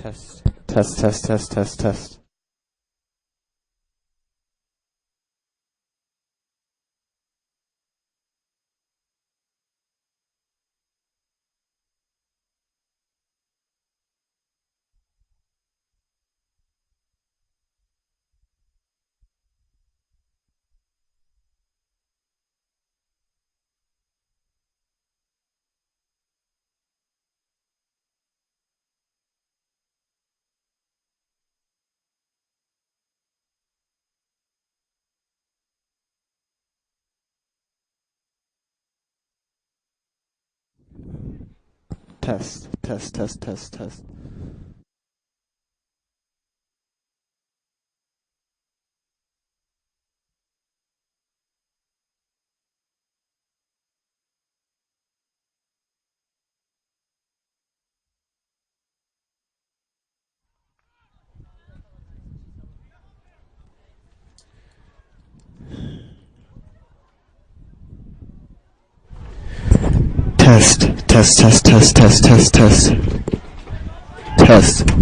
Test. Test, test, test, test, test. Test, test, test, test, test. Test, test, test, test, test, test, test. Test.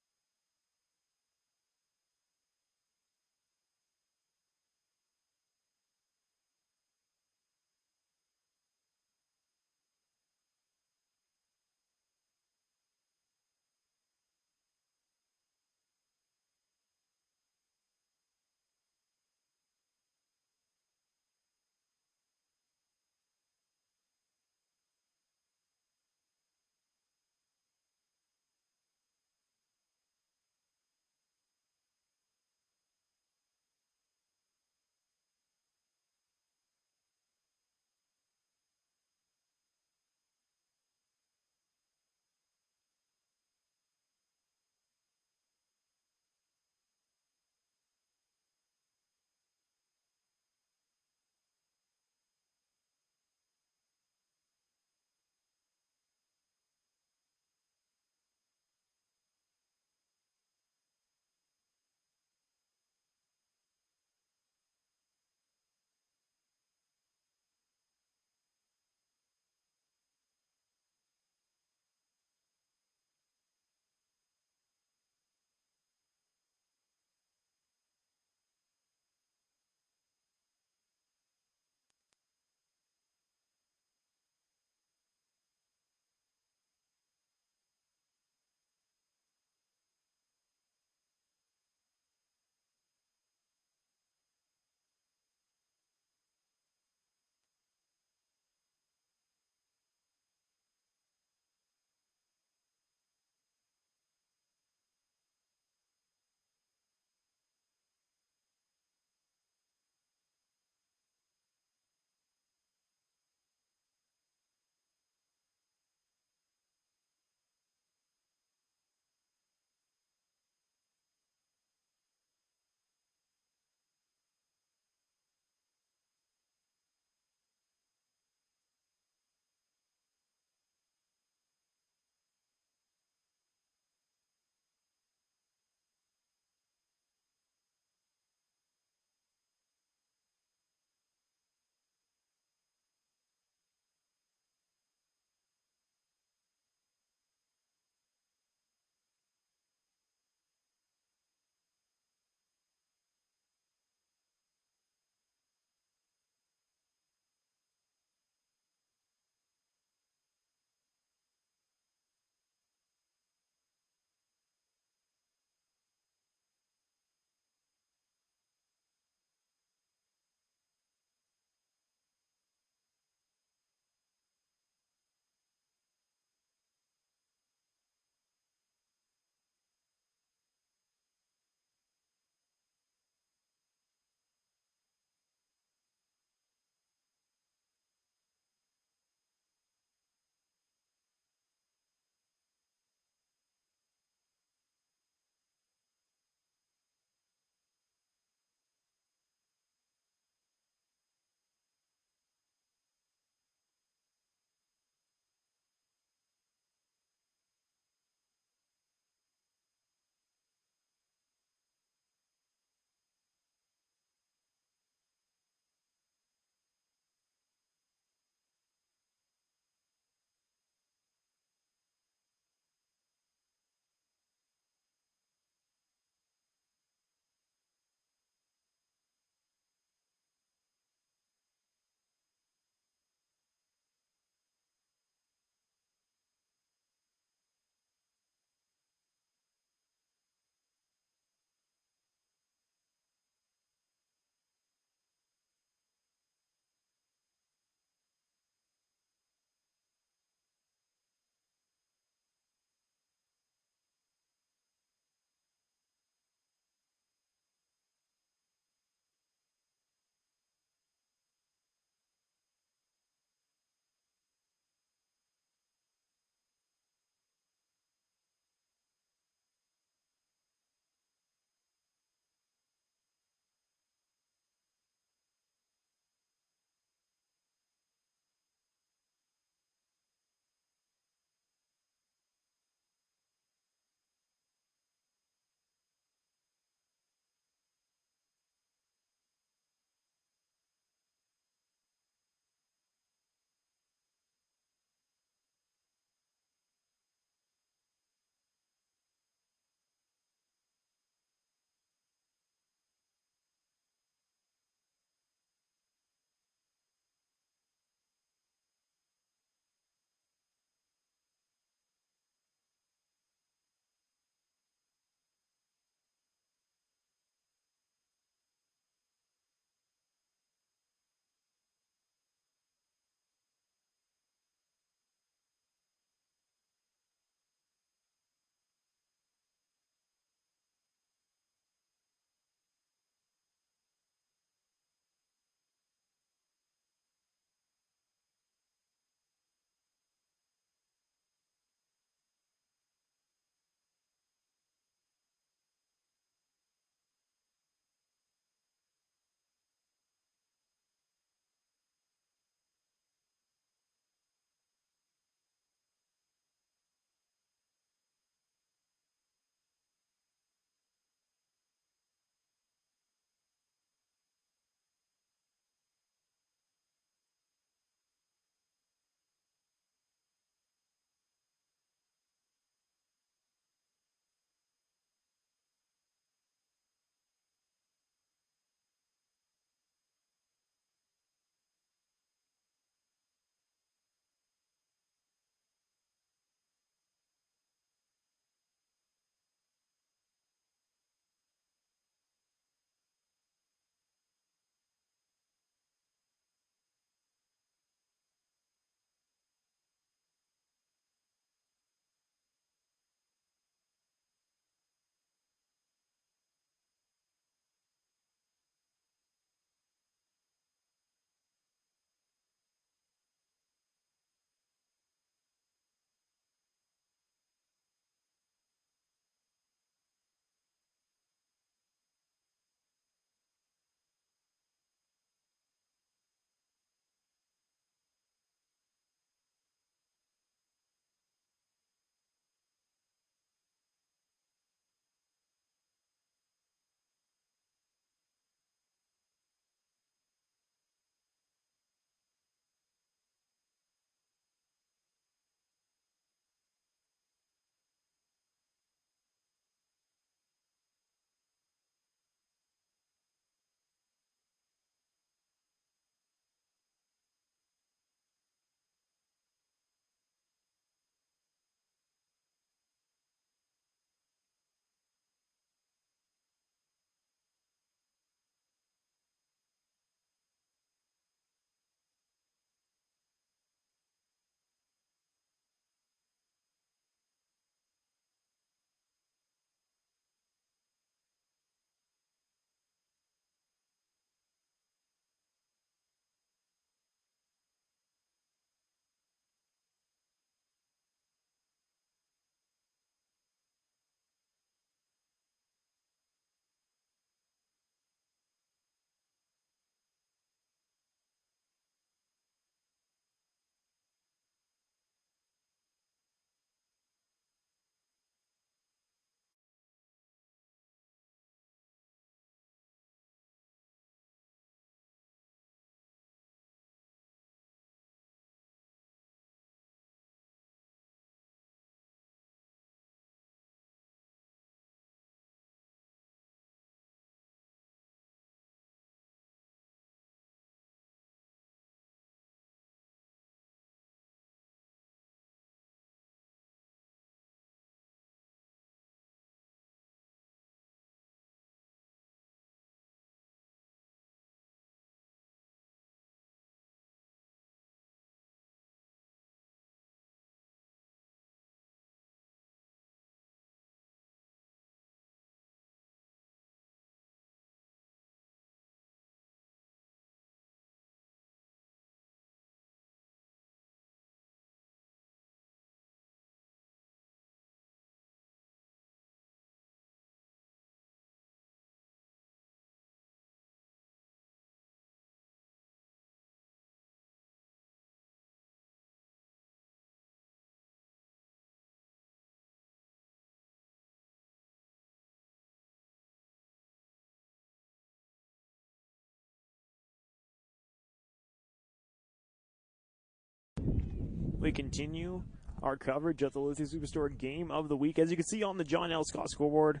we continue our coverage of the Lithia Superstore Game of the Week. As you can see on the John L. Scott scoreboard,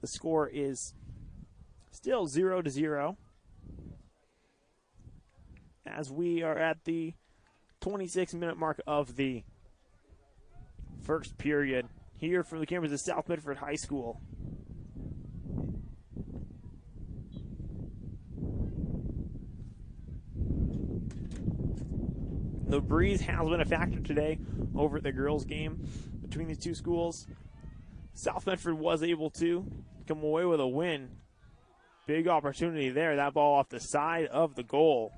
the score is still 0-0 as we are at the 26-minute mark of the first period here from the campus of South Medford High School. The breeze has been a factor today over at the girls' game between these two schools. South Medford was able to come away with a win. Big opportunity there. That ball off the side of the goal.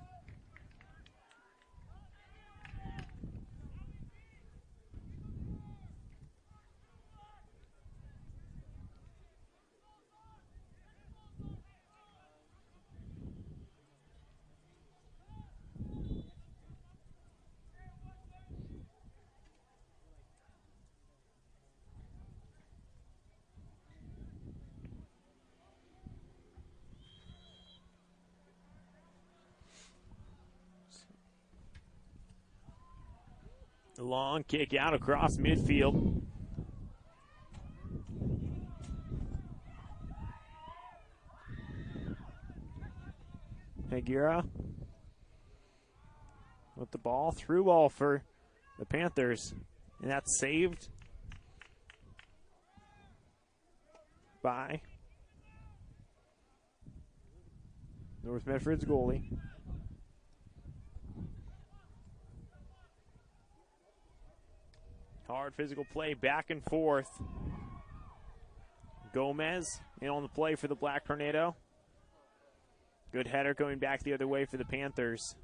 Long kick out across midfield. Higuera with the ball, through ball for the Panthers, and that's saved by North Medford's goalie. Hard physical play back and forth. Gomez in on the play for the Black Tornado. Good header going back the other way for the Panthers.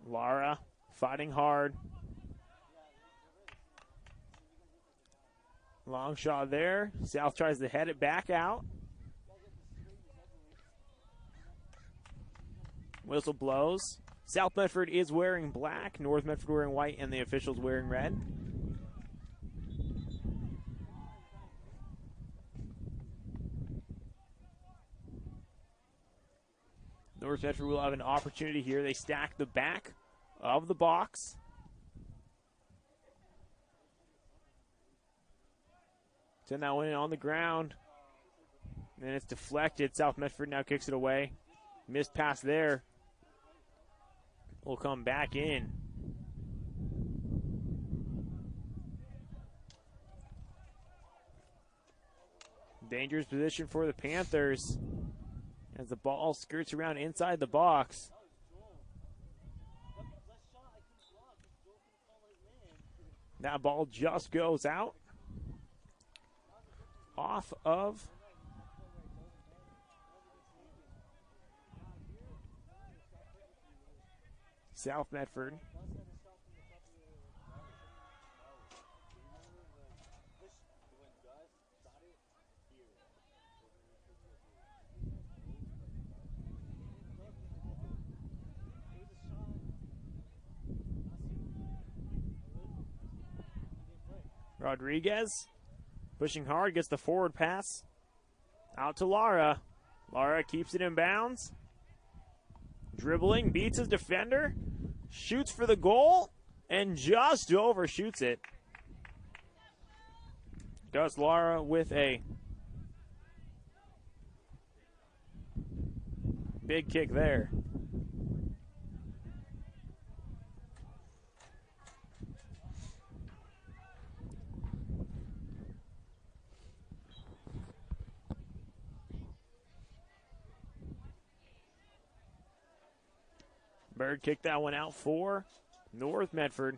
Lara fighting hard. Long shot there. South tries to head it back out. Whistle blows. South Medford is wearing black, North Medford wearing white, and the officials wearing red. North Medford will have an opportunity here. They stack the back of the box. Send that one in on the ground. And it's deflected. South Medford now kicks it away. Missed pass there. Will come back in. Dangerous position for the Panthers as the ball skirts around inside the box. That ball just goes out off of South Medford. Rodriguez pushing hard, gets the forward pass out to Lara. Lara keeps it in bounds. Dribbling, beats his defender, shoots for the goal, and just overshoots it. Gus Lara with a big kick there. Bird kicked that one out for North Medford.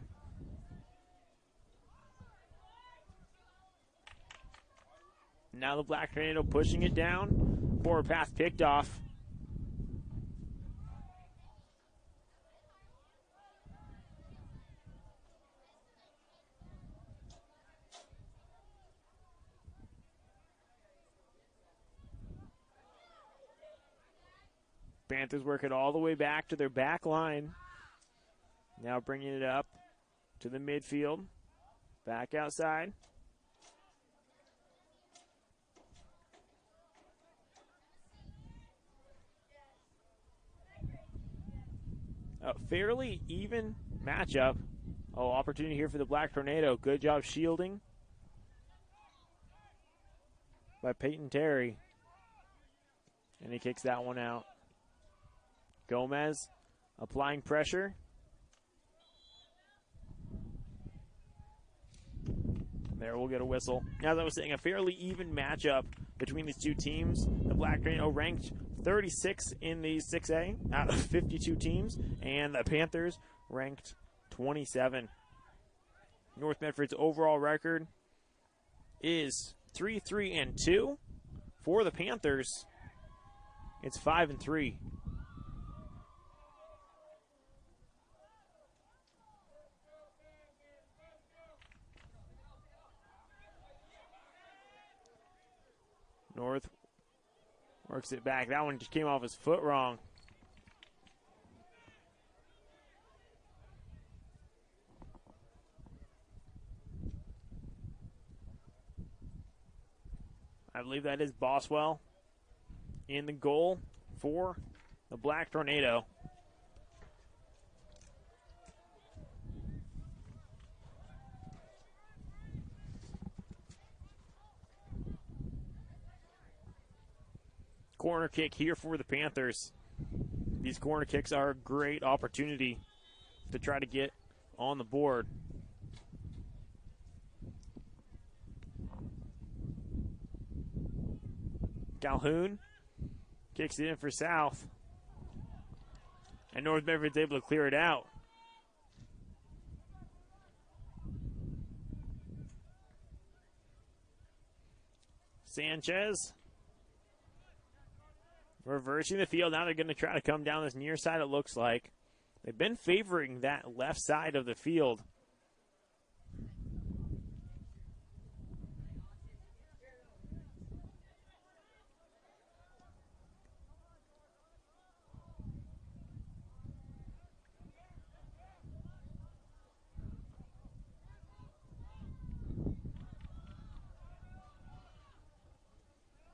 Now the Black Tornado pushing it down. Forward pass picked off. Panthers work it all the way back to their back line. Now bringing it up to the midfield. Back outside. a fairly even matchup. Oh, opportunity here for the Black Tornado. Good job shielding by Peyton Terry. And he kicks that one out. Gomez applying pressure. There, we'll get a whistle. As I was saying, a fairly even matchup between these two teams. The Black Tornado ranked 36 in the 6A out of 52 teams, and the Panthers ranked 27. North Medford's overall record is 3-3-2. For the Panthers, it's 5-3. North works it back. That one just came off his foot wrong. I believe that is Boswell in the goal for the Black Tornado. Corner kick here for the Panthers. These corner kicks are a great opportunity to try to get on the board. Calhoun kicks it in for South. And North Medford's able to clear it out. Sanchez reversing the field. Now they're going to try to come down this near side, it looks like. They've been favoring that left side of the field.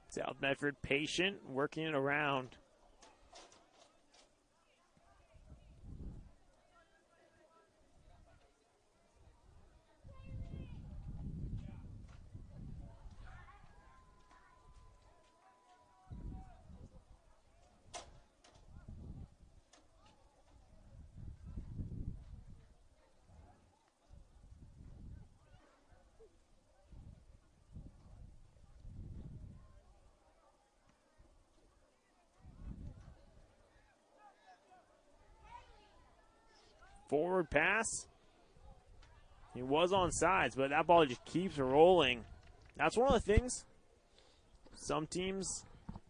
South Medford patient, working it around. Forward pass. He was on sides, but that ball just keeps rolling. That's one of the things some teams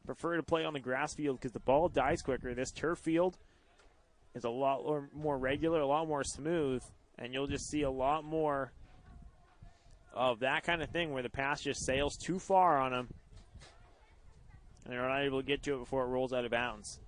prefer to play on the grass field because the ball dies quicker. This turf field is a lot more regular, a lot more smooth, and you'll just see a lot more of that kind of thing where the pass just sails too far on them, and they're not able to get to it before it rolls out of bounds.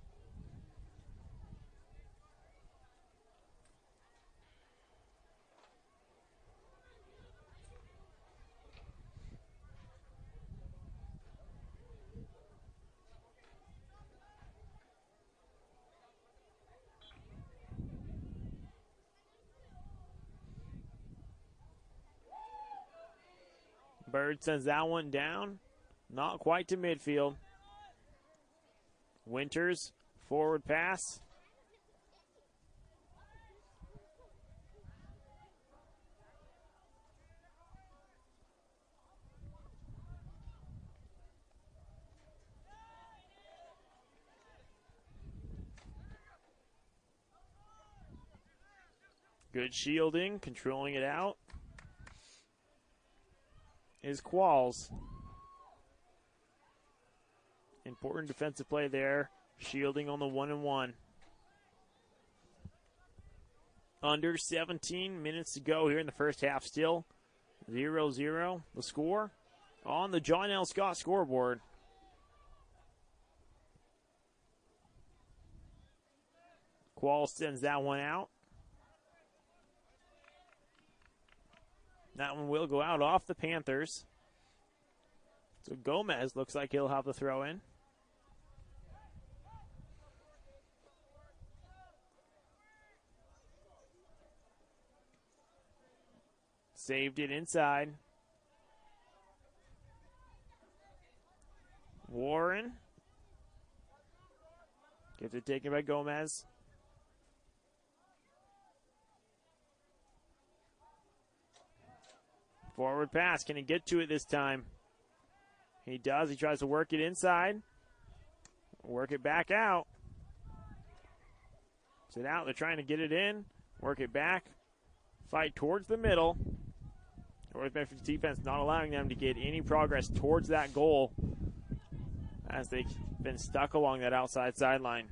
Bird sends that one down. Not quite to midfield. Winters, forward pass. Good shielding, controlling it out is Qualls. Important defensive play there. Shielding on the 1-and-1. Under 17 minutes to go here in the first half. Still 0-0 the score on the John L. Scott scoreboard. Qualls sends that one out. That one will go out off the Panthers. So Gomez looks like he'll have the throw in. Saved it inside. Warren. Gets it taken by Gomez. Forward pass. Can he get to it this time? He does. He tries to work it inside. Work it back out. Sit out. They're trying to get it in. Work it back. Fight towards the middle. North Medford's defense not allowing them to get any progress towards that goal as they've been stuck along that outside sideline.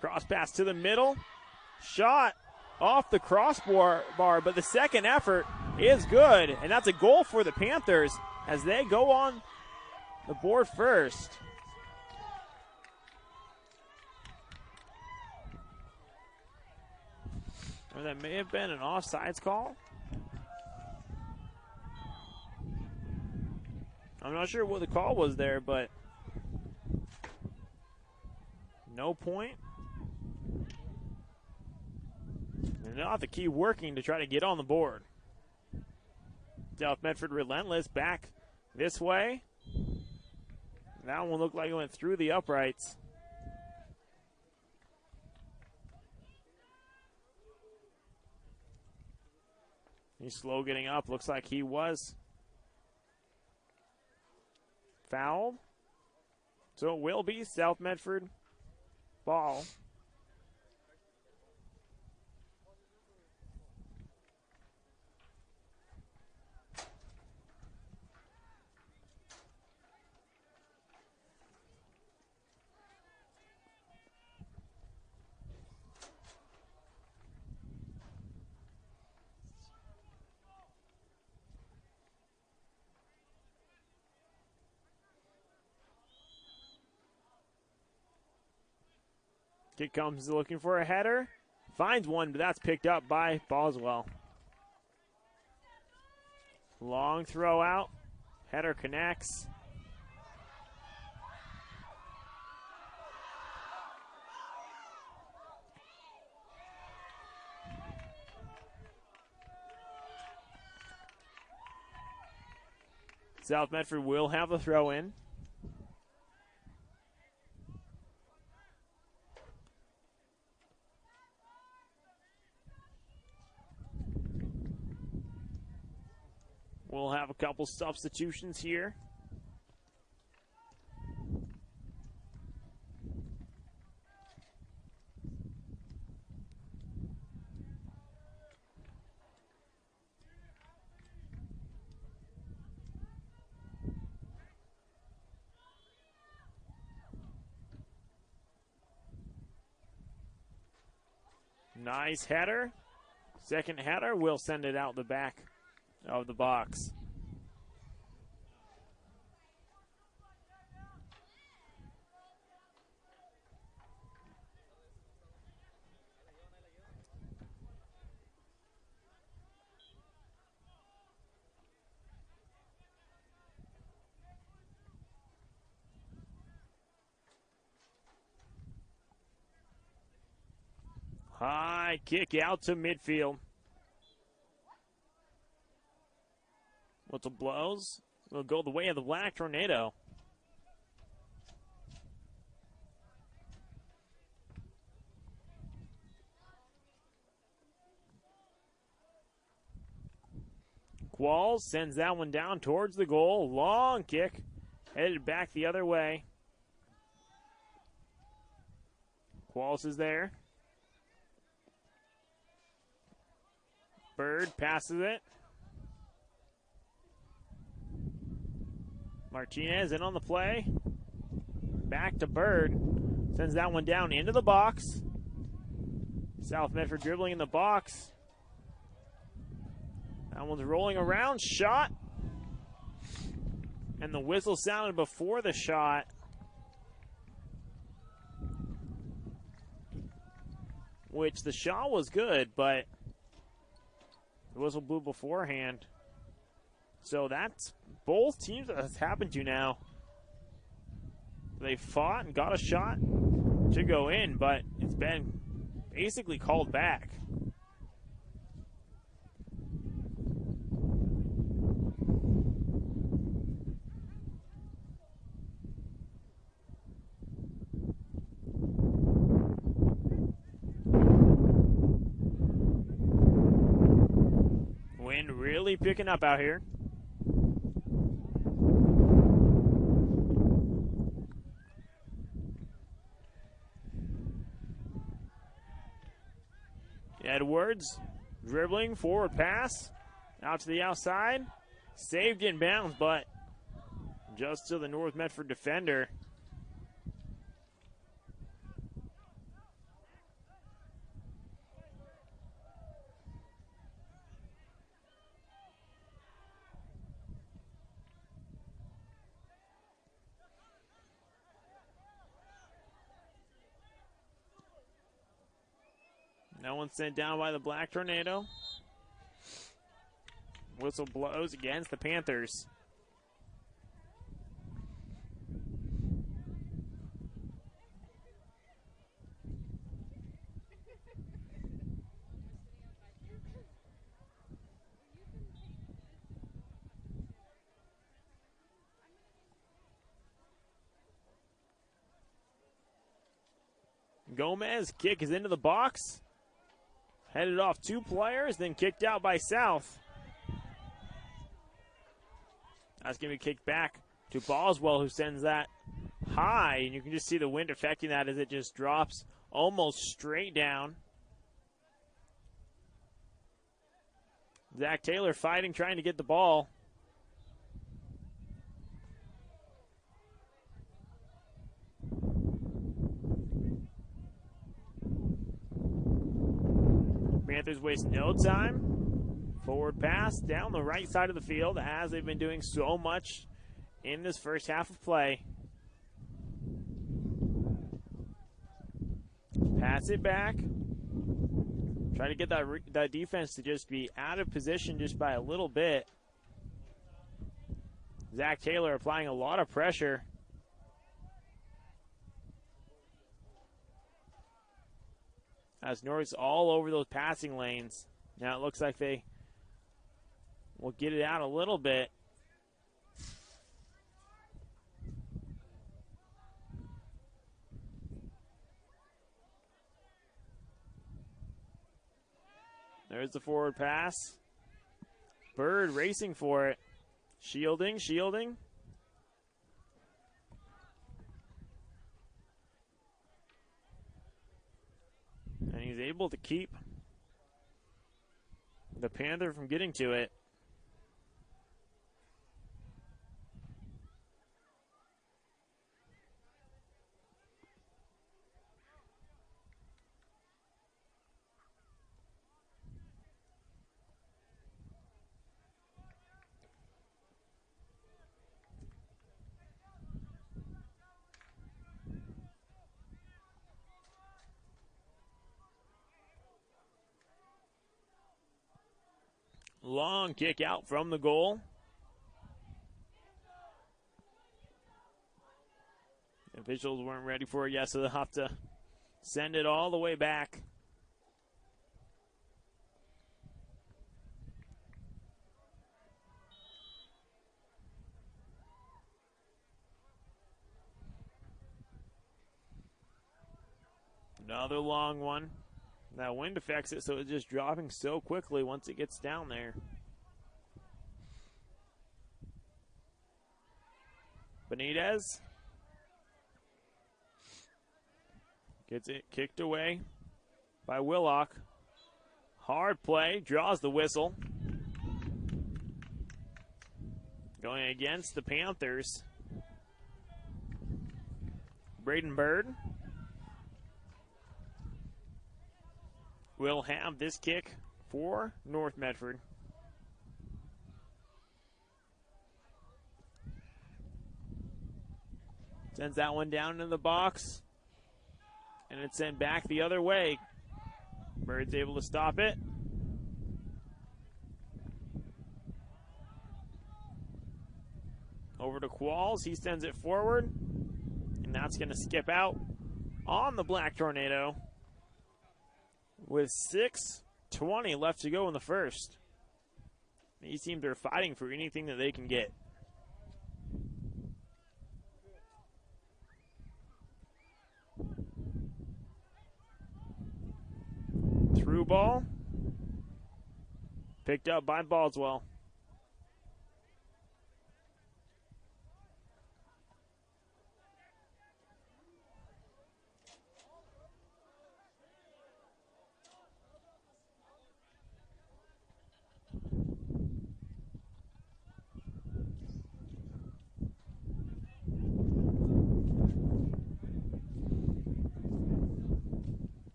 Cross pass to the middle. Shot off the crossbar, but the second effort is good. And that's a goal for the Panthers as they go on the board first. Or that may have been an offsides call. I'm not sure what the call was there, but no point. And now the key working to try to get on the board. South Medford relentless back this way. That one looked like it went through the uprights. He's slow getting up. Looks like he was fouled. So it will be South Medford ball. Kid comes looking for a header. Finds one, but that's picked up by Boswell. Long throw out. Header connects. South Medford will have the throw in. We'll have a couple substitutions here. Nice header. Second header will send it out the back of the box. High kick out to midfield. Whistle blows. Will go the way of the Black Tornado. Qualls sends that one down towards the goal. Long kick. Headed back the other way. Qualls is there. Bird passes it. Martinez in on the play. Back to Bird. Sends that one down into the box. South Medford dribbling in the box. That one's rolling around. Shot. And the whistle sounded before the shot. Which the shot was good, but the whistle blew beforehand. So that's both teams that has happened to now. They fought and got a shot to go in, but it's been basically called back. Wind really picking up out here. Edwards dribbling, forward pass, out to the outside. Saved in bounds, but just to the North Medford defender. No one sent down by the Black Tornado. Whistle blows against the Panthers. Gomez, kick is into the box. Headed off two players, then kicked out by South. That's going to be kicked back to Boswell, who sends that high. And you can just see the wind affecting that as it just drops almost straight down. Zach Taylor fighting, trying to get the ball. Panthers waste no time. Forward pass down the right side of the field, as they've been doing so much in this first half of play. Pass it back. Try to get that defense to just be out of position just by a little bit. Zach Taylor applying a lot of pressure. As North's all over those passing lanes. Now it looks like they will get it out a little bit. There's the forward pass. Bird racing for it. Shielding. And he's able to keep the Panther from getting to it. Long kick out from the goal. The officials weren't ready for it yet, so they'll have to send it all the way back. Another long one. That wind affects it, so it's just dropping so quickly once it gets down there. Benitez gets it kicked away by Willock. Hard play, draws the whistle. Going against the Panthers. Braden Bird will have this kick for North Medford. Sends that one down into the box. And it's sent back the other way. Bird's able to stop it. Over to Qualls. He sends it forward. And that's going to skip out on the Black Tornado. With 6:20 left to go in the first. These teams are fighting for anything that they can get. Through ball. Picked up by Baldwell.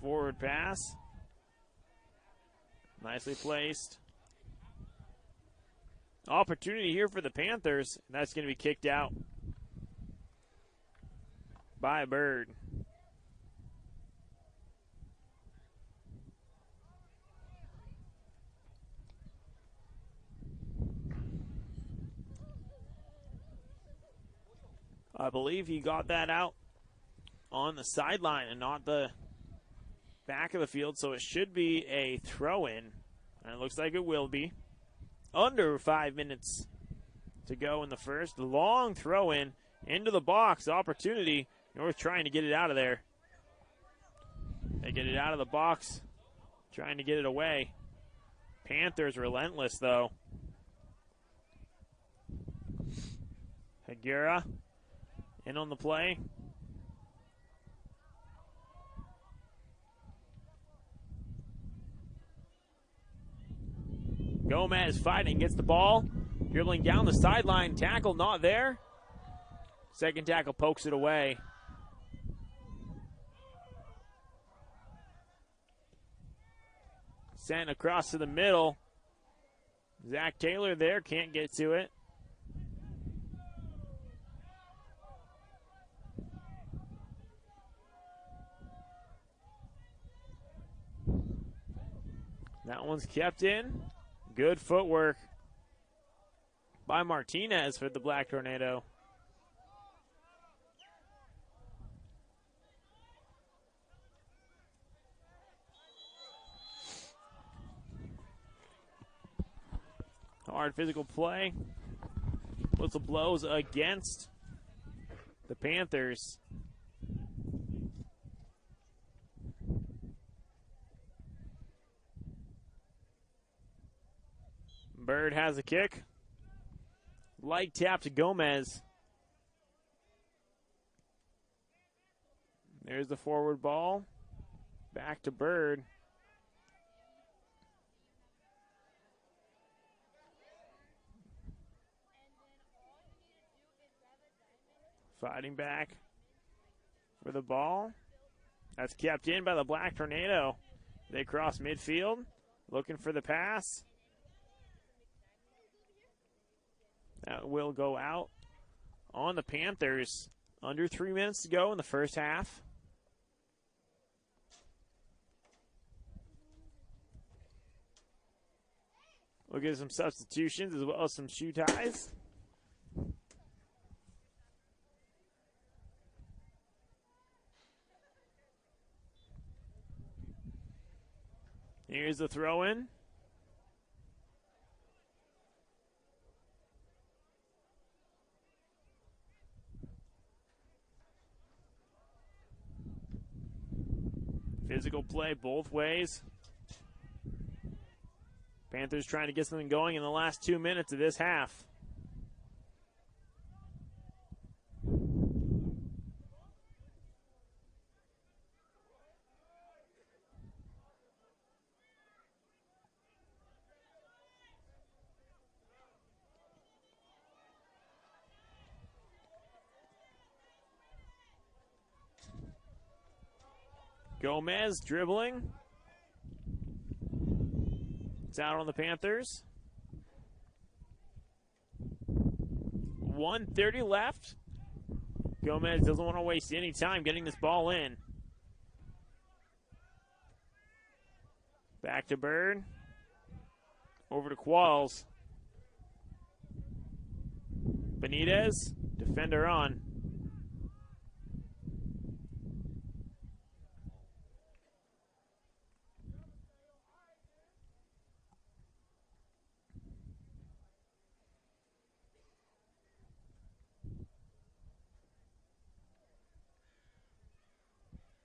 Forward pass. Nicely placed. Opportunity here for the Panthers. And that's going to be kicked out by Bird. I believe he got that out on the sideline and not the back of the field, so it should be a throw-in, and it looks like it will be. Under 5 minutes to go in the first. Long throw-in into the box. Opportunity. North trying to get it out of there. They get it out of the box, trying to get it away. Panthers relentless, though. Hagura in on the play. Gomez fighting, gets the ball, dribbling down the sideline, tackle not there. Second tackle pokes it away. Sent across to the middle. Zach Taylor there, can't get to it. That one's kept in. Good footwork by Martinez for the Black Tornado. Hard physical play. Whistle blows against the Panthers. Bird has a kick. Light tap to Gomez. There's the forward ball. Back to Bird. Fighting back for the ball. That's kept in by the Black Tornado. They cross midfield, looking for the pass. That will go out on the Panthers. Under 3 minutes to go in the first half. We'll get some substitutions as well as some shoe ties. Here's the throw-in. Physical play both ways. Panthers trying to get something going in the last 2 minutes of this half. Gomez dribbling. It's out on the Panthers. 1:30 left. Gomez doesn't want to waste any time getting this ball in. Back to Bird. Over to Qualls. Benitez, defender on.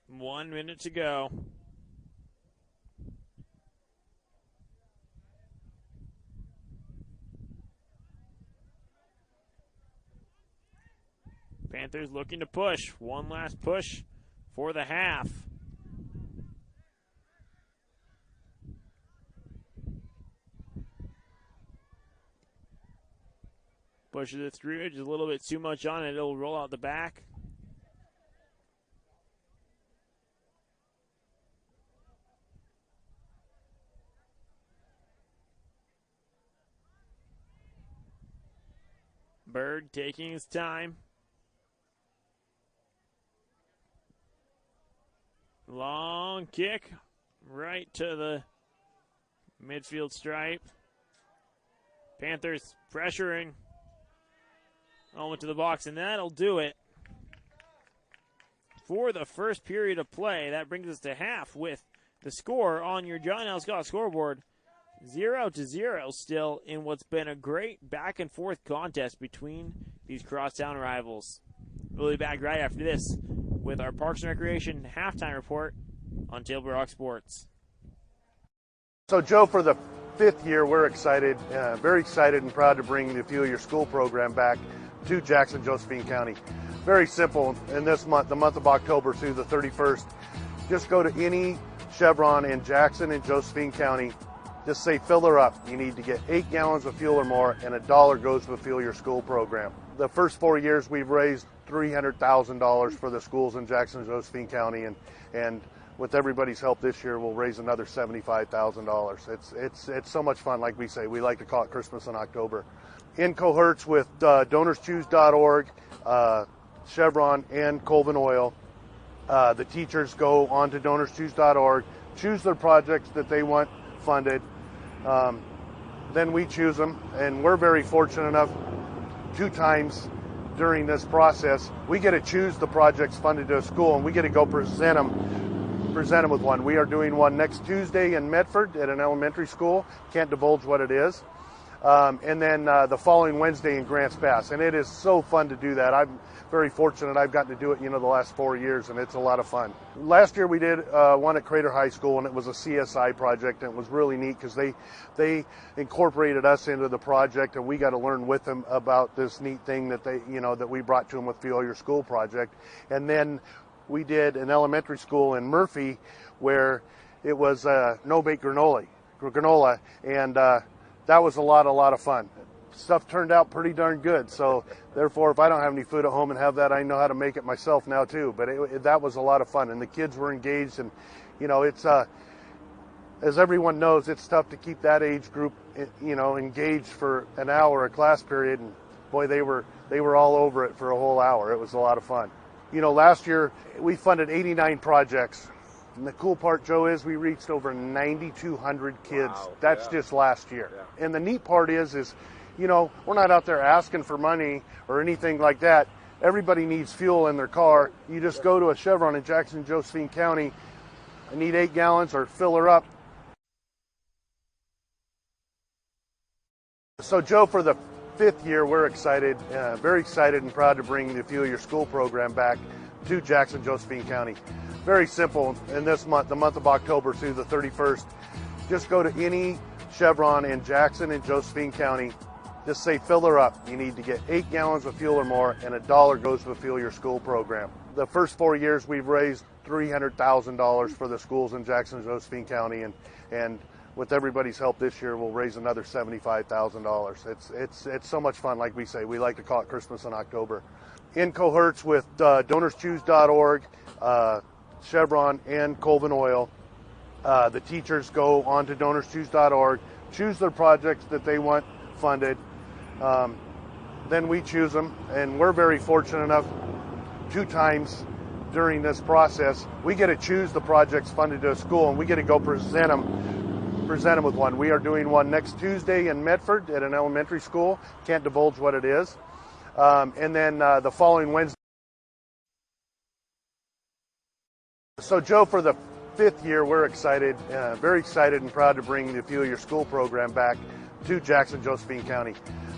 One minute to go. Panthers looking to push. One last push for the half. Pushes it through. Just a little bit too much on it. It'll roll out the back. Bird taking his time. Long kick right to the midfield stripe. Panthers pressuring. Went to the box, and that'll do it for the first period of play. That brings us to half with the score on your John L. Scott scoreboard. 0-0 still in what's been a great back-and-forth contest between these crosstown rivals. We'll be back right after this with our Parks and Recreation halftime report on Table Rock Sports. So, Joe, for the 5th year, we're excited, very excited and proud to bring the Fuel Your School program back to Jackson-Josephine County. Very simple. In this month, the month of October through the 31st, just go to any Chevron in Jackson and Josephine County. Just say fill her up. You need to get 8 gallons of fuel or more, and $1 goes to the Fuel Your School program. The first 4 years, we've raised $300,000 for the schools in Jackson and Josephine County, and with everybody's help this year, we'll raise another $75,000. It's so much fun. Like we say, we like to call it Christmas in October. In cohorts with DonorsChoose.org, Chevron, and Colvin Oil, the teachers go on to DonorsChoose.org, choose their projects that they want funded. Then we choose them, and we're very fortunate enough 2 times during this process we get to choose the projects funded to a school, and we get to go present them with one. We are doing one next Tuesday in Medford at an elementary school. Can't divulge what it is. And then the following Wednesday in Grants Pass, and it is so fun to do that. I'm very fortunate I've gotten to do it, the last 4 years, and it's a lot of fun. Last year we did one at Crater High School, and it was a CSI project, and it was really neat because they incorporated us into the project, and we got to learn with them about this neat thing that that we brought to them with Fuel Your School project. And then we did an elementary school in Murphy where it was no-bake granola, and that was a lot of fun. Stuff turned out pretty darn good, so therefore if I don't have any food at home and have that, I know how to make it myself now too. But that was a lot of fun, and the kids were engaged, and it's as everyone knows, it's tough to keep that age group engaged for an hour a class period, and boy, they were all over it for a whole hour. It was a lot of fun. Last year we funded 89 projects. And the cool part, Joe, is we reached over 9,200 kids. Wow. That's just last year. Yeah. And the neat part is we're not out there asking for money or anything like that. Everybody needs fuel in their car. You just go to a Chevron in Jackson, Josephine County. I need 8 gallons or fill her up. So, Joe, for the 5th year, we're excited, very excited and proud to bring the Fuel Your School program back to Jackson, Josephine County. Very simple. In this month, the month of October through the 31st, just go to any Chevron in Jackson and Josephine County. Just say fill her up. You need to get 8 gallons of fuel or more, and $1 goes to the Fuel Your School program. The first 4 years, we've raised $300,000 for the schools in Jackson and Josephine County, and with everybody's help this year, we'll raise another $75,000. It's so much fun. Like we say, we like to call it Christmas in October. In cohorts with DonorsChoose.org, Chevron and Colvin Oil. The teachers go on to donorschoose.org, choose their projects that they want funded. Then we choose them, and we're very fortunate enough 2 times during this process, we get to choose the projects funded to a school, and we get to go present them with one. We are doing one next Tuesday in Medford at an elementary school. Can't divulge what it is. And then the following Wednesday. So Joe, for the 5th year, we're excited, very excited and proud to bring the Fuel Your School program back to Jackson, Josephine County.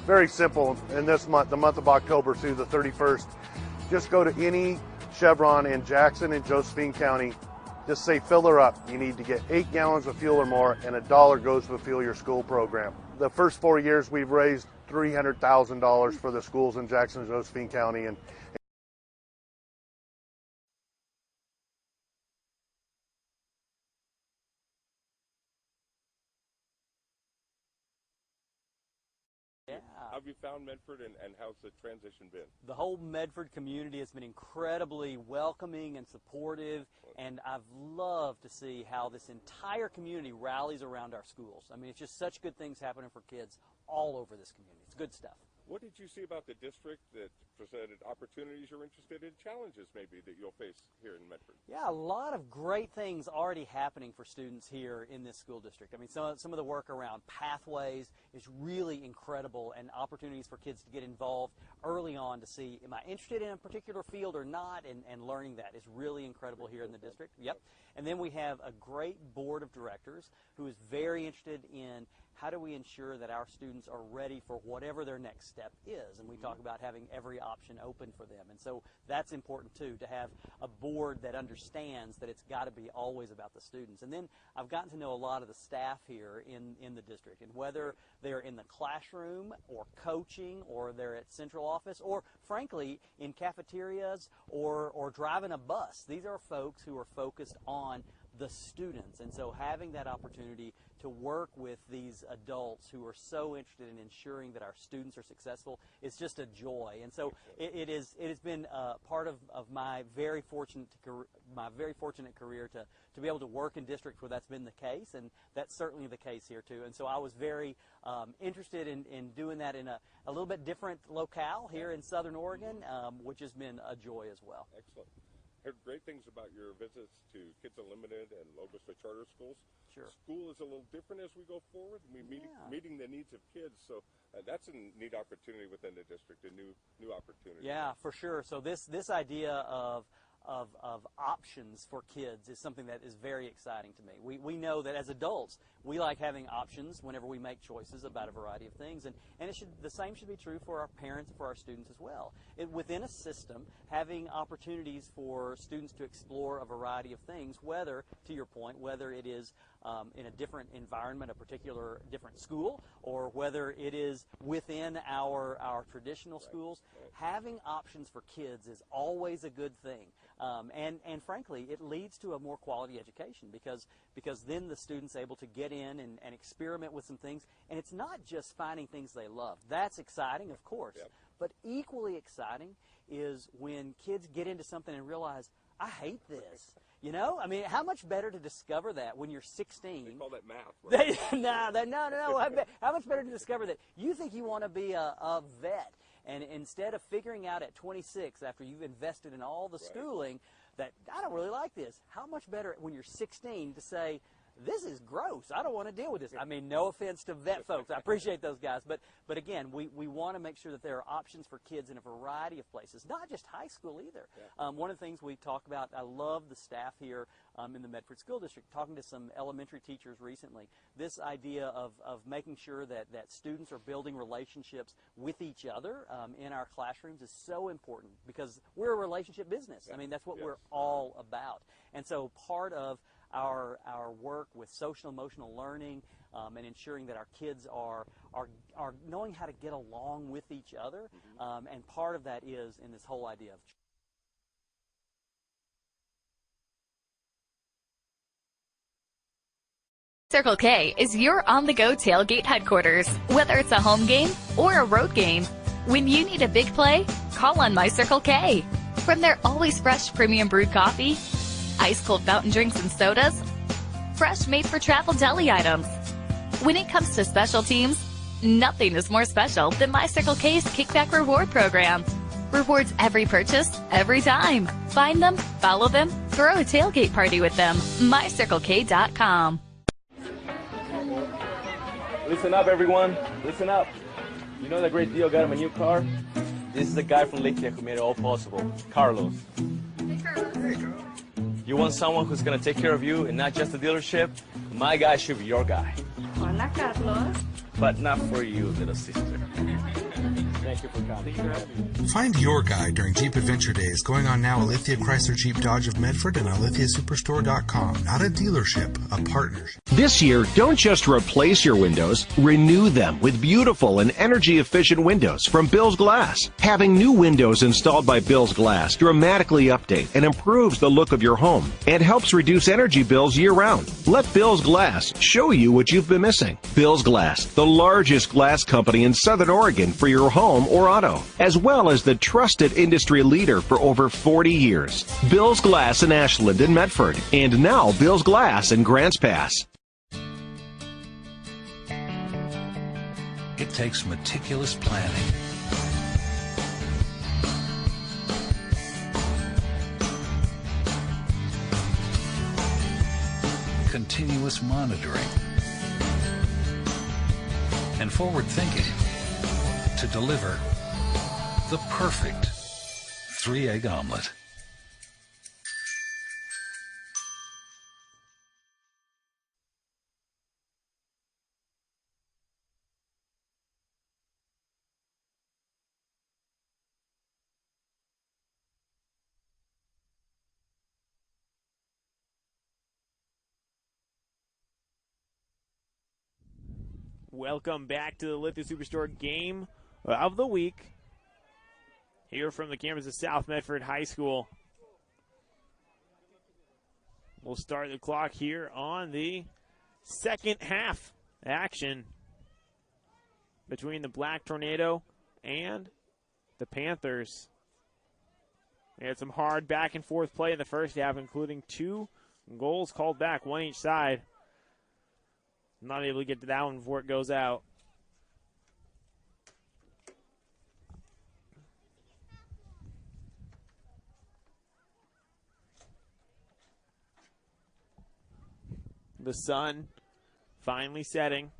Very simple. In this month, the month of October through the 31st, just go to any Chevron in Jackson and Josephine County. Just say fill her up. You need to get 8 gallons of fuel or more, and $1 goes to the Fuel Your School program. The first 4 years, we've raised $300,000 for the schools in Jackson and Josephine County, and How have you found Medford, and how's the transition been? The whole Medford community has been incredibly welcoming and supportive, and I've loved to see how this entire community rallies around our schools. I mean, it's just such good things happening for kids all over this community. It's good stuff. What did you see about the district that presented opportunities you're interested in, challenges maybe that you'll face here in Medford? Yeah, a lot of great things already happening for students here in this school district. I mean, some of the work around pathways is really incredible, and opportunities for kids to get involved early on to see, am I interested in a particular field or not, and learning that is really incredible here in the district. Yep. And then we have a great board of directors who is very interested in how do we ensure that our students are ready for whatever their next step is? And we talk about having every option open for them. And so that's important, too, to have a board that understands that it's got to be always about the students. And then I've gotten to know a lot of the staff here in the district. And whether they're in the classroom or coaching, or they're at central office, or, frankly, in cafeterias or driving a bus, these are folks who are focused on the students. And so having that opportunity to work with these adults who are so interested in ensuring that our students are successful is just a joy. And so it has been part of my very fortunate career to be able to work in districts where that's been the case, and that's certainly the case here too. And so I was very interested in doing that in a little bit different locale here in Southern Oregon, which has been a joy as well. Excellent. Heard great things about your visits to Kids Unlimited and Logos for charter schools. Sure. School is a little different as we go forward. Meeting the needs of kids, so that's a neat opportunity within the district, a new opportunity. Yeah, for sure. So this idea of options for kids is something that is very exciting to me. We know that as adults, we like having options whenever we make choices about a variety of things, and the same should be true for our parents and for our students as well. Within a system, having opportunities for students to explore a variety of things, whether, to your point, whether it is in a different environment, a particular different school, or whether it is within our traditional schools, having options for kids is always a good thing. And frankly, it leads to a more quality education because then the student's able to get in and experiment with some things. And it's not just finding things they love. That's exciting, of course. Yep. But equally exciting is when kids get into something and realize, I hate this. You know, I mean, how much better to discover that when you're 16? They call that math, right? No. How much better to discover that you think you want to be a vet, and instead of figuring out at 26, after you've invested in all the schooling, that I don't really like this, how much better when you're 16 to say, this is gross. I don't want to deal with this. I mean, no offense to vet folks. I appreciate those guys. But again, we want to make sure that there are options for kids in a variety of places, not just high school either. Yeah. One of the things we talk about, I love the staff here in the Medford School District, talking to some elementary teachers recently, this idea of making sure that students are building relationships with each other in our classrooms is so important because we're a relationship business. Yeah. I mean, that's what we're all about. And so part of our work with social emotional learning and ensuring that our kids are knowing how to get along with each other, and part of that is in this whole idea of Circle K is your on-the-go tailgate headquarters. Whether it's a home game or a road game, when you need a big play, call on My Circle K. From their always fresh premium brewed coffee Ice cold fountain drinks and sodas, fresh made for travel deli items. When it comes to special teams, nothing is more special than My Circle K's Kickback Reward Program. Rewards every purchase, every time. Find them, follow them, throw a tailgate party with them. MyCircleK.com. Listen up, everyone. Listen up. You know that great deal got him a new car? This is the guy from Lithia who made it all possible, Carlos. You want someone who's going to take care of you and not just the dealership? My guy should be your guy. Hola, Carlos. But not for you, little sister. Thank you for coming. Find your guy during Jeep Adventure Days going on now at Lithia Chrysler Jeep Dodge of Medford and on lithiasuperstore.com. Not a dealership, a partnership. This year, don't just replace your windows, renew them with beautiful and energy-efficient windows from Bill's Glass. Having new windows installed by Bill's Glass dramatically update and improves the look of your home and helps reduce energy bills year-round. Let Bill's Glass show you what you've been missing. Bill's Glass, the largest glass company in Southern Oregon for your home or auto, as well as the trusted industry leader for over 40 years. Bill's Glass in Ashland and Medford, and now Bill's Glass in Grants Pass. It takes meticulous planning, continuous monitoring, and forward thinking to deliver the perfect 3-egg omelet. Welcome back to the Lithia Superstore game of the week here from the campus of South Medford High School. We'll start the clock here on the second half action between the Black Tornado and the Panthers. We had some hard back and forth play in the first half, including 2 goals called back, 1 each side. Not able to get to that one before it goes out. The sun finally setting.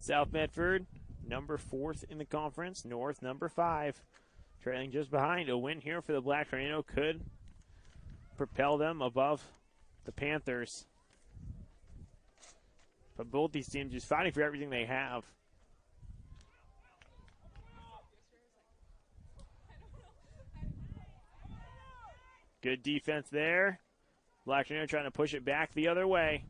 South Medford, number 4th in the conference. North, number 5. Trailing just behind. A win here for the Black Tornado could propel them above the Panthers. But both these teams just fighting for everything they have. Good defense there. Black Tornado trying to push it back the other way.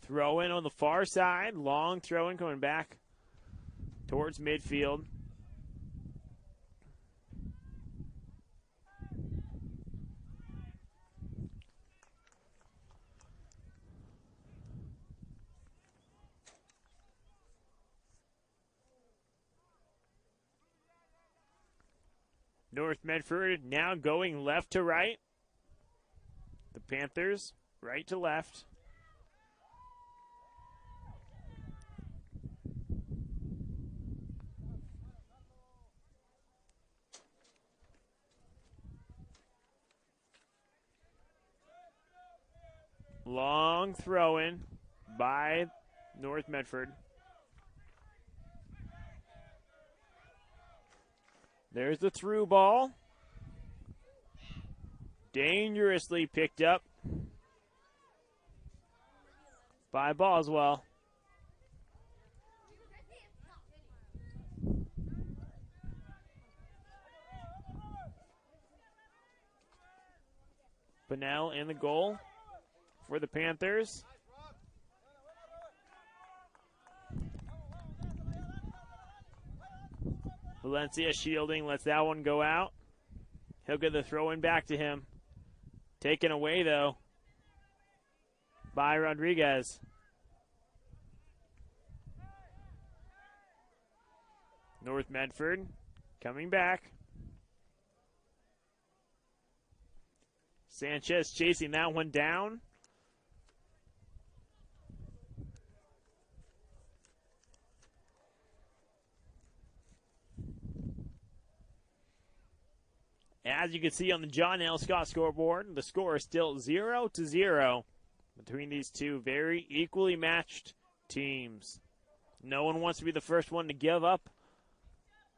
Throw in on the far side. Long throw in coming back towards midfield. North Medford now going left to right. The Panthers right to left. Long throw in by North Medford. There's the through ball. Dangerously picked up by Boswell. Bunnell in the goal for the Panthers. Valencia shielding, lets that one go out. He'll get the throw in back to him. Taken away, though, by Rodriguez. North Medford coming back. Sanchez chasing that one down. As you can see on the John L. Scott scoreboard, the score is still 0-0 between these two very equally matched teams. No one wants to be the first one to give up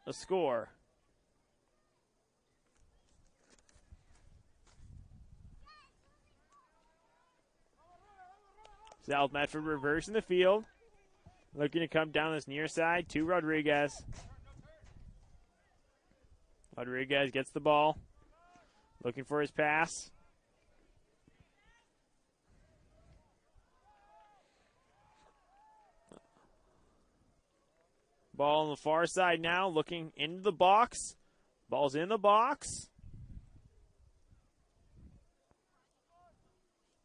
a score. South Medford reversing the field. Looking to come down this near side to Rodriguez. Rodriguez gets the ball. Looking for his pass. Ball on the far side now. Looking into the box. Ball's in the box.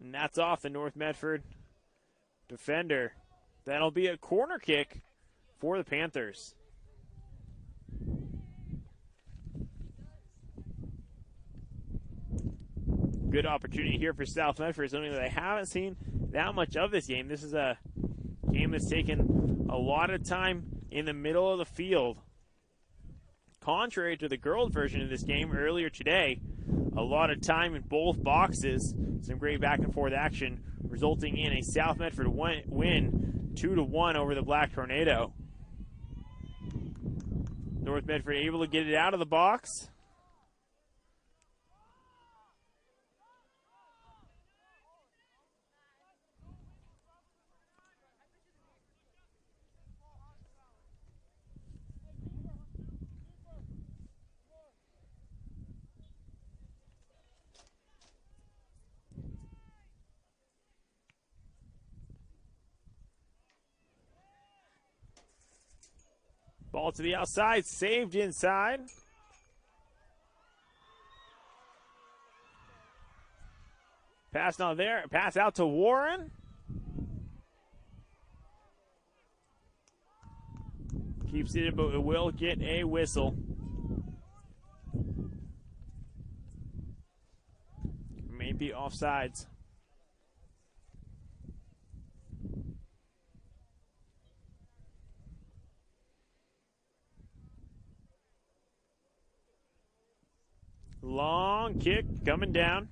And that's off the North Medford defender. That'll be a corner kick for the Panthers. Good opportunity here for South Medford, something that I haven't seen that much of this game. This is a game that's taken a lot of time in the middle of the field. Contrary to the girls' version of this game earlier today, a lot of time in both boxes. Some great back and forth action, resulting in a South Medford win 2-1 over the Black Tornado. North Medford able to get it out of the box. Ball to the outside, saved inside. Pass not there, pass out to Warren. Keeps it in, but it will get a whistle. Maybe offsides. Long kick coming down.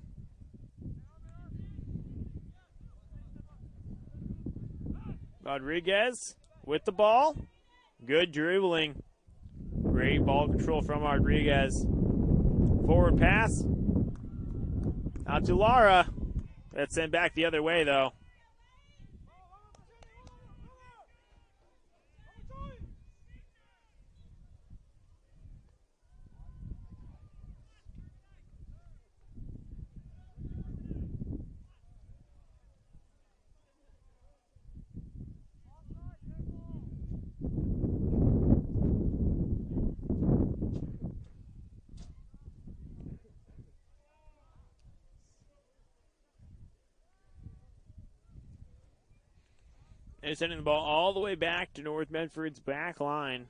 Rodriguez with the ball. Good dribbling. Great ball control from Rodriguez. Forward pass. Out to Lara. That's sent back the other way, though. And sending the ball all the way back to North Medford's back line.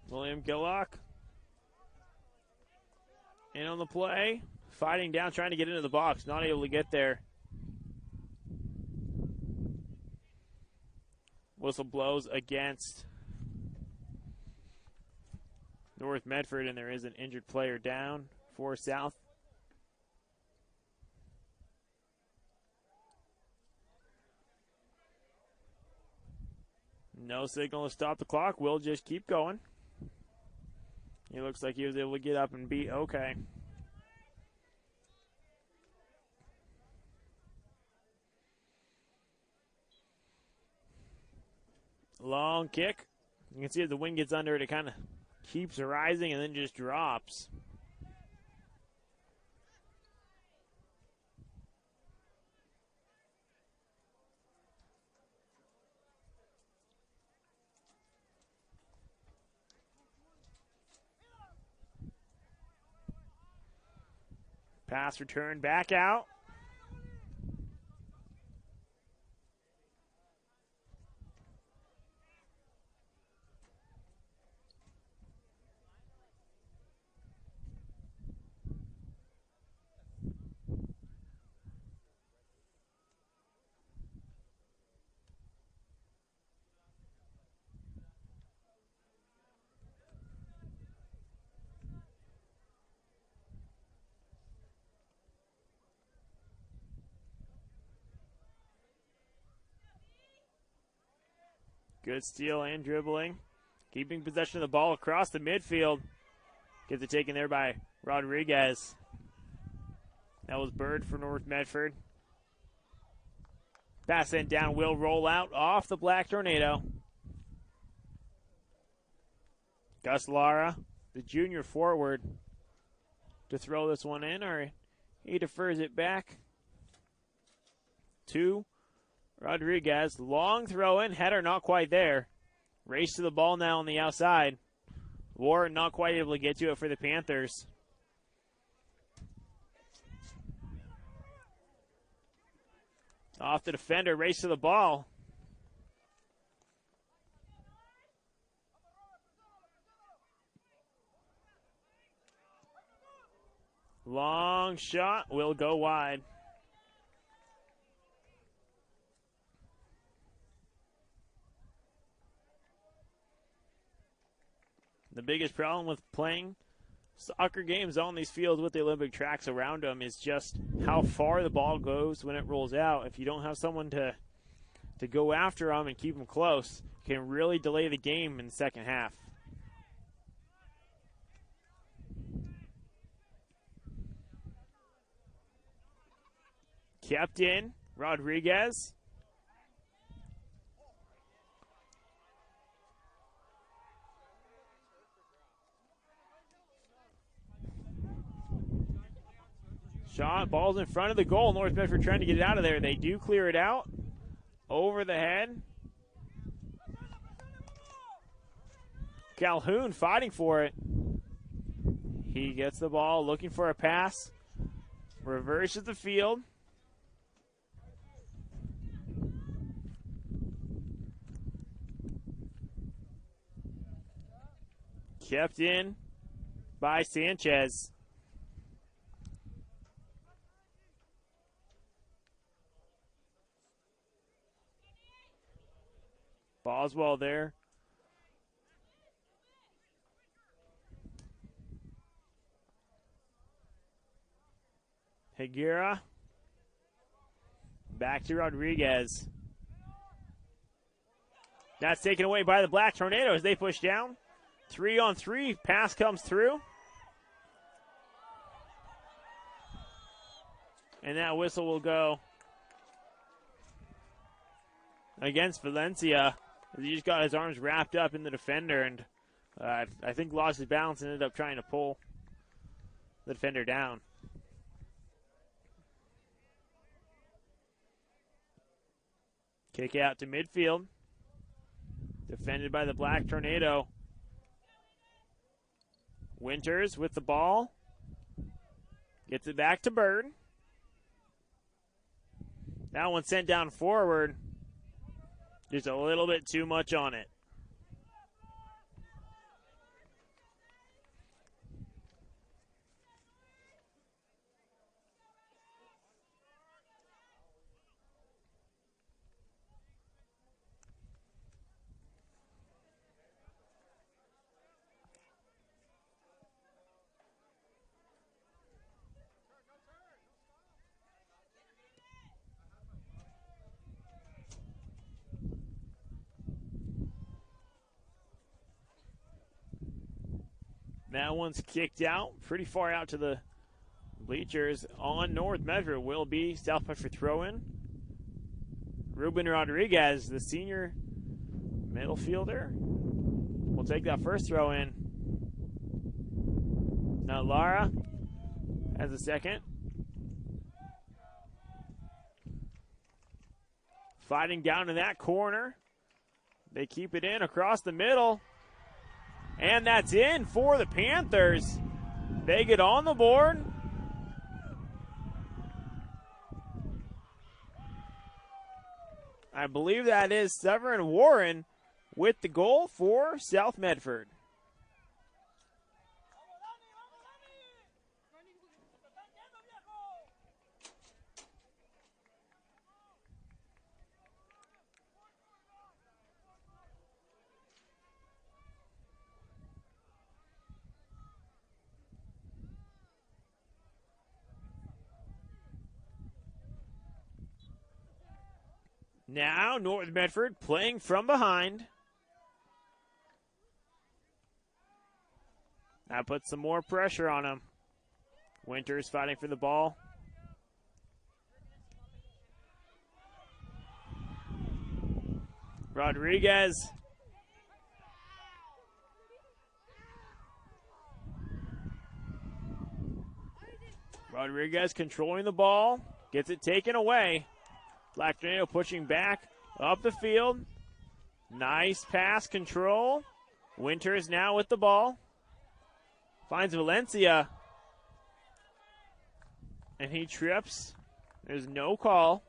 William Gillock in on the play. Fighting down, trying to get into the box. Not able to get there. Whistle blows against North Medford, and there is an injured player down for South. No signal to stop the clock. We'll just keep going. He looks like he was able to get up and beat okay. Long kick. You can see as the wind gets under it, it kind of keeps rising and then just drops. Pass return back out. Good steal and dribbling. Keeping possession of the ball across the midfield. Gets it taken there by Rodriguez. That was Bird for North Medford. Pass sent down, will roll out off the Black Tornado. Gus Lara, the junior forward, to throw this one in, or he defers it back to Rodriguez. Long throw in, header not quite there. Race to the ball now on the outside. Warren not quite able to get to it for the Panthers. Off the defender, race to the ball. Long shot will go wide. The biggest problem with playing soccer games on these fields with the Olympic tracks around them is just how far the ball goes when it rolls out. If you don't have someone to go after them and keep them close, it can really delay the game in the second half. Kept in, Rodriguez. Shot, ball's in front of the goal. North Medford trying to get it out of there. They do clear it out. Over the head. Calhoun fighting for it. He gets the ball, looking for a pass. Reverses the field. Kept in by Sanchez. Boswell there. Higuera. Back to Rodriguez. That's taken away by the Black Tornado as they push down. 3-on-3. Pass comes through. And that whistle will go against Valencia. He just got his arms wrapped up in the defender and I think lost his balance and ended up trying to pull the defender down. Kick out to midfield. Defended by the Black Tornado. Winters with the ball. Gets it back to Bird. That one sent down forward. Just a little bit too much on it. That one's kicked out, pretty far out to the bleachers. On North Medford will be South Medford throw-in. Ruben Rodriguez, the senior middle fielder, will take that first throw-in. Now Lara has a second. Fighting down in that corner. They keep it in across the middle. And that's in for the Panthers. They get on the board. I believe that is Severin Warren with the goal for South Medford. Now North Medford playing from behind. That puts some more pressure on him. Winters fighting for the ball. Rodriguez. Rodriguez controlling the ball. Gets it taken away. Black Tornado pushing back up the field. Nice pass control. Winters now with the ball. Finds Valencia. And he trips. There's no call.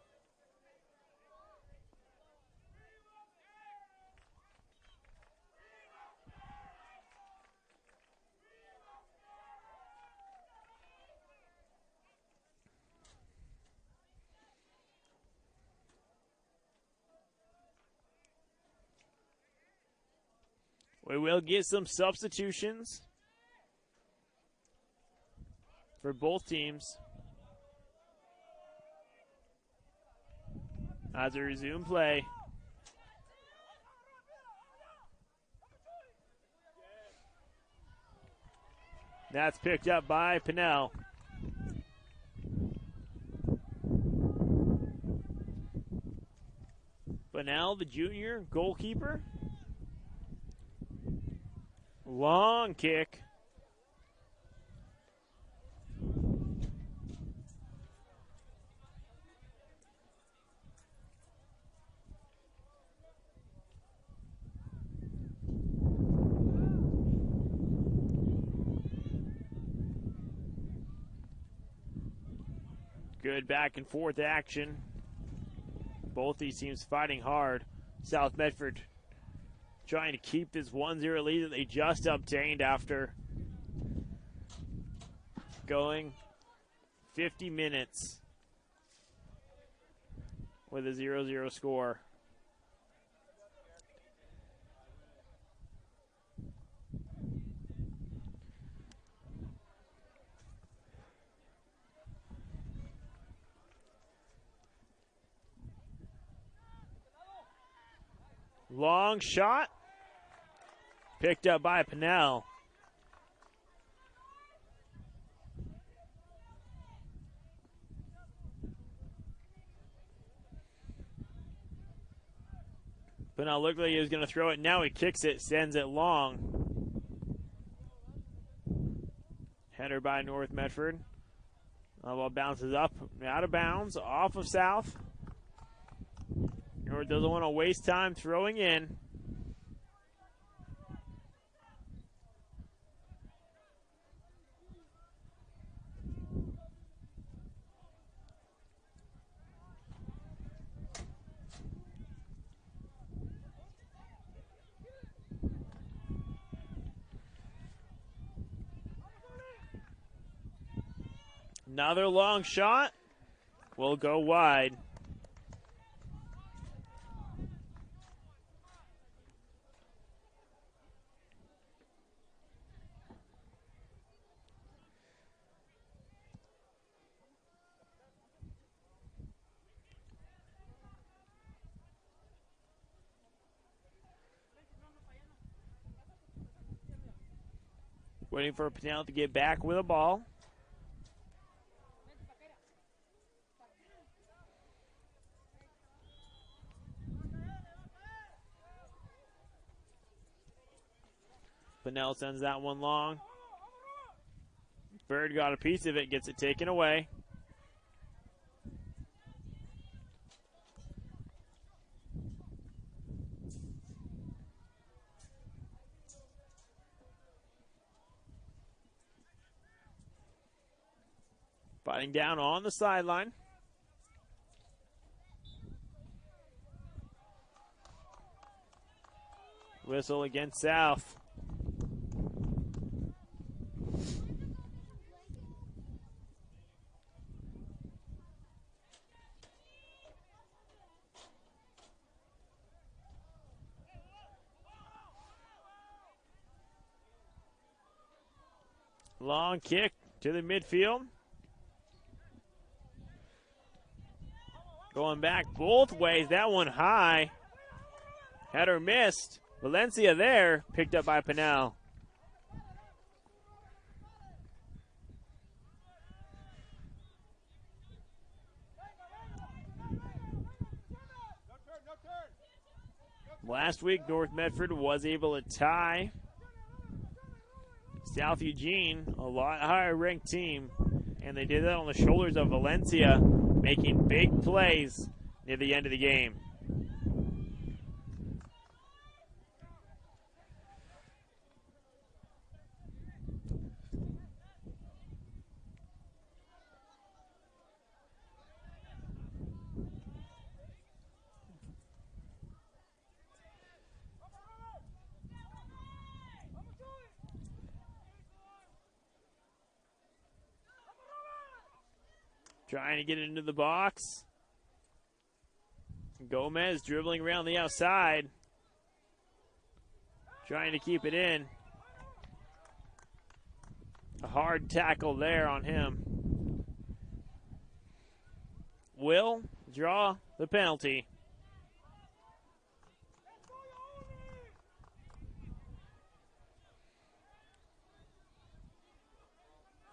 We will get some substitutions for both teams as we resume play. That's picked up by Pinnell. Pinnell, the junior goalkeeper. Long kick. Good back and forth action. Both these teams fighting hard. South Medford trying to keep this 1-0 lead that they just obtained after going 50 minutes with a 0-0 score. Long shot. Picked up by Pinnell. Pinnell looked like he was going to throw it. Now he kicks it, sends it long. Header by North Medford. The ball bounces up, out of bounds, off of South. North doesn't want to waste time throwing in. Another long shot will go wide. Waiting for Pinell to get back with a ball. Pinell sends that one long. Bird got a piece of it, gets it taken away. Fighting down on the sideline. Whistle against South. Long kick to the midfield. Going back both ways. That one high. Header missed. Valencia there. Picked up by Pinell. Last week, North Medford was able to tie South Eugene, a lot higher ranked team, and they did that on the shoulders of Valencia, making big plays near the end of the game. Trying to get it into the box. Gomez dribbling around the outside. Trying to keep it in. A hard tackle there on him. Will draw the penalty.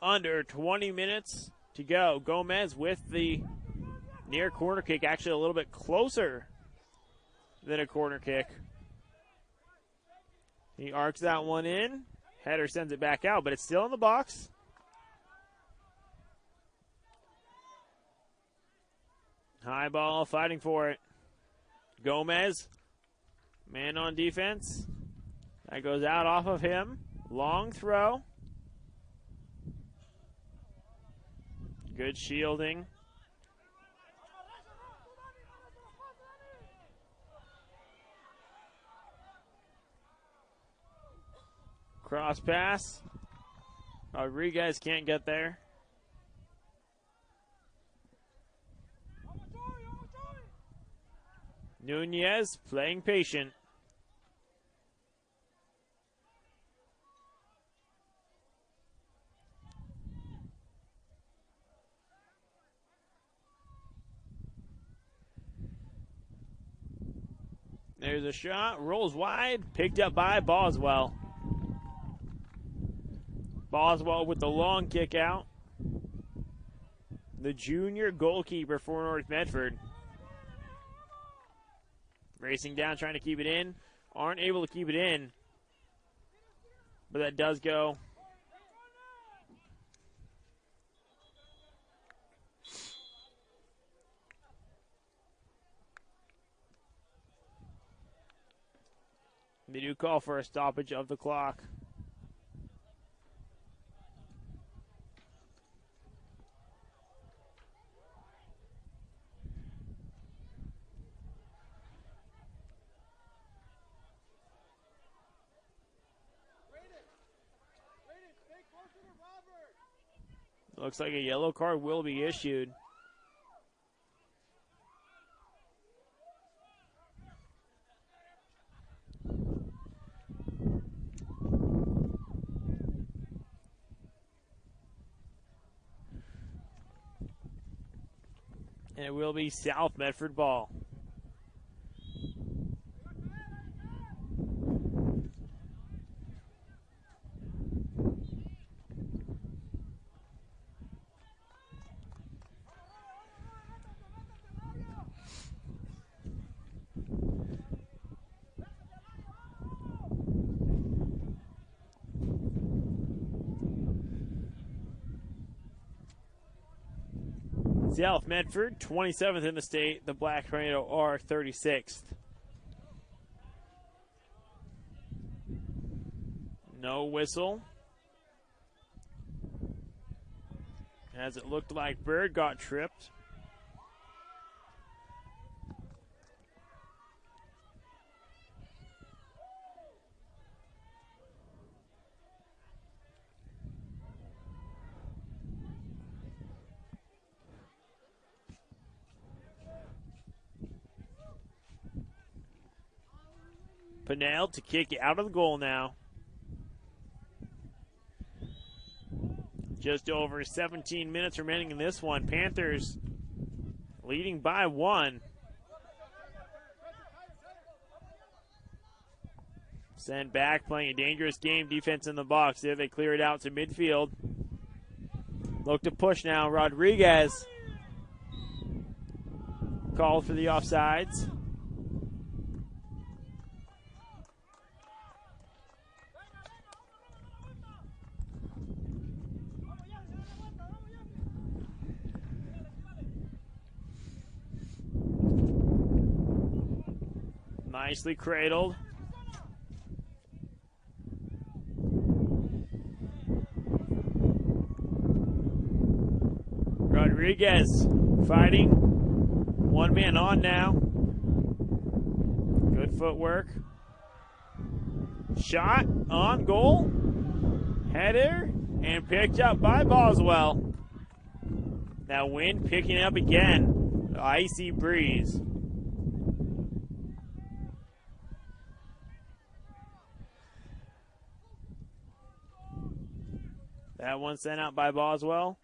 Under 20 minutes to go. Gomez with the near corner kick, actually a little bit closer than a corner kick. He arcs that one in. Header sends it back out, but it's still in the box. High ball, fighting for it. Gomez, man on defense. That goes out off of him. Long throw. Good shielding. Cross pass. Rodriguez can't get there. Nunez playing patient. There's a shot, rolls wide, picked up by Boswell. Boswell with the long kick out. The junior goalkeeper for North Medford. Racing down, trying to keep it in. Aren't able to keep it in. But that does go. They do call for a stoppage of the clock. Looks like a yellow card will be issued. And it will be South Medford ball. South Medford, 27th in the state. The Black Tornado are 36th. No whistle. As it looked like Bird got tripped. Pinnell to kick it out of the goal now. Just over 17 minutes remaining in this one. Panthers leading by 1. Send back, playing a dangerous game. Defense in the box. There they clear it out to midfield. Look to push now. Rodriguez called for the offsides. Nicely cradled. Rodriguez fighting. One man on now. Good footwork. Shot on goal. Header and picked up by Boswell. Now wind picking up again. The icy breeze. That one sent out by Boswell.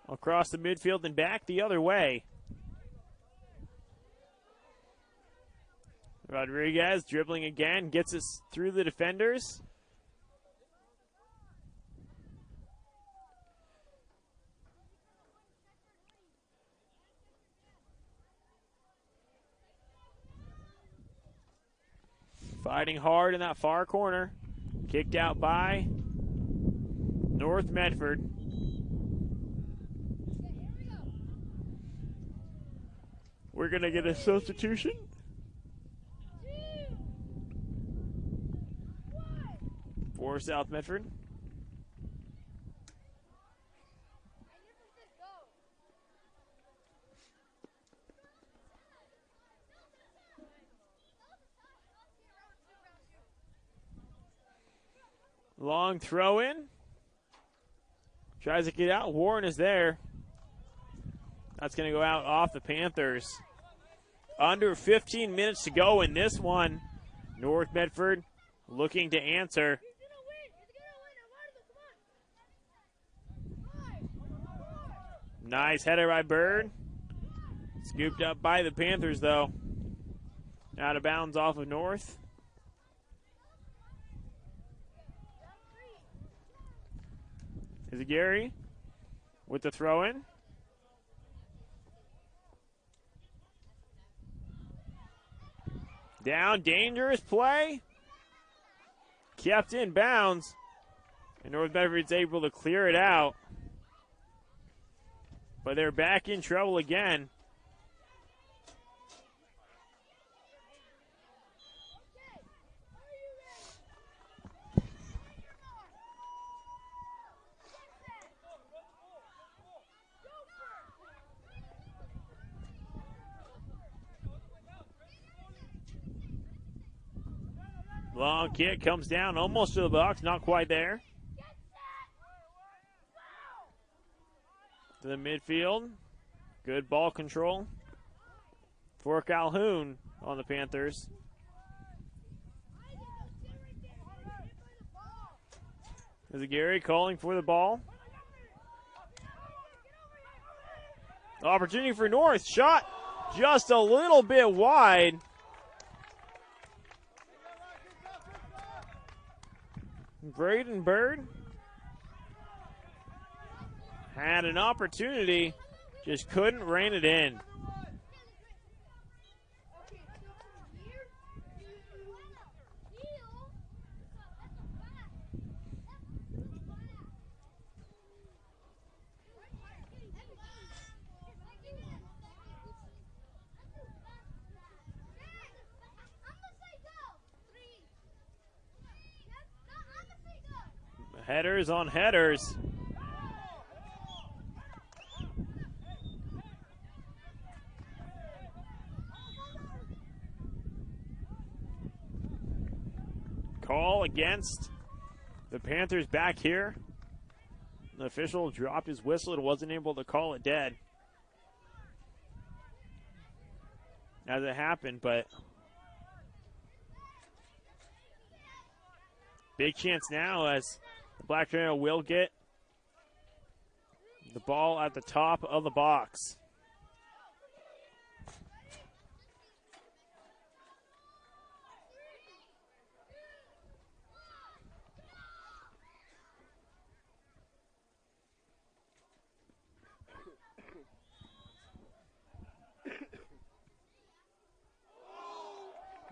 Across the midfield and back the other way. Rodriguez dribbling again, gets us through the defenders. Fighting hard in that far corner. Kicked out by North Medford. We're going to get a substitution. For South Medford. Long throw in. Tries to get out. Warren is there. That's going to go out off the Panthers. Under 15 minutes to go in this one. North Medford looking to answer. Nice header by Bird. Scooped up by the Panthers, though. Out of bounds off of North. Is it Gary with the throw-in? Down, dangerous play. Kept in bounds. And North Medford's able to clear it out. But they're back in trouble again. Long kick comes down almost to the box, not quite there. To the midfield. Good ball control for Calhoun on the Panthers. Is it Gary calling for the ball? Opportunity for North. Shot just a little bit wide. Braden Bird had an opportunity, just couldn't rein it in. Headers on headers. Call against the Panthers back here. The official dropped his whistle and wasn't able to call it dead as it happened, but big chance now as the Black Tornado will get the ball at the top of the box.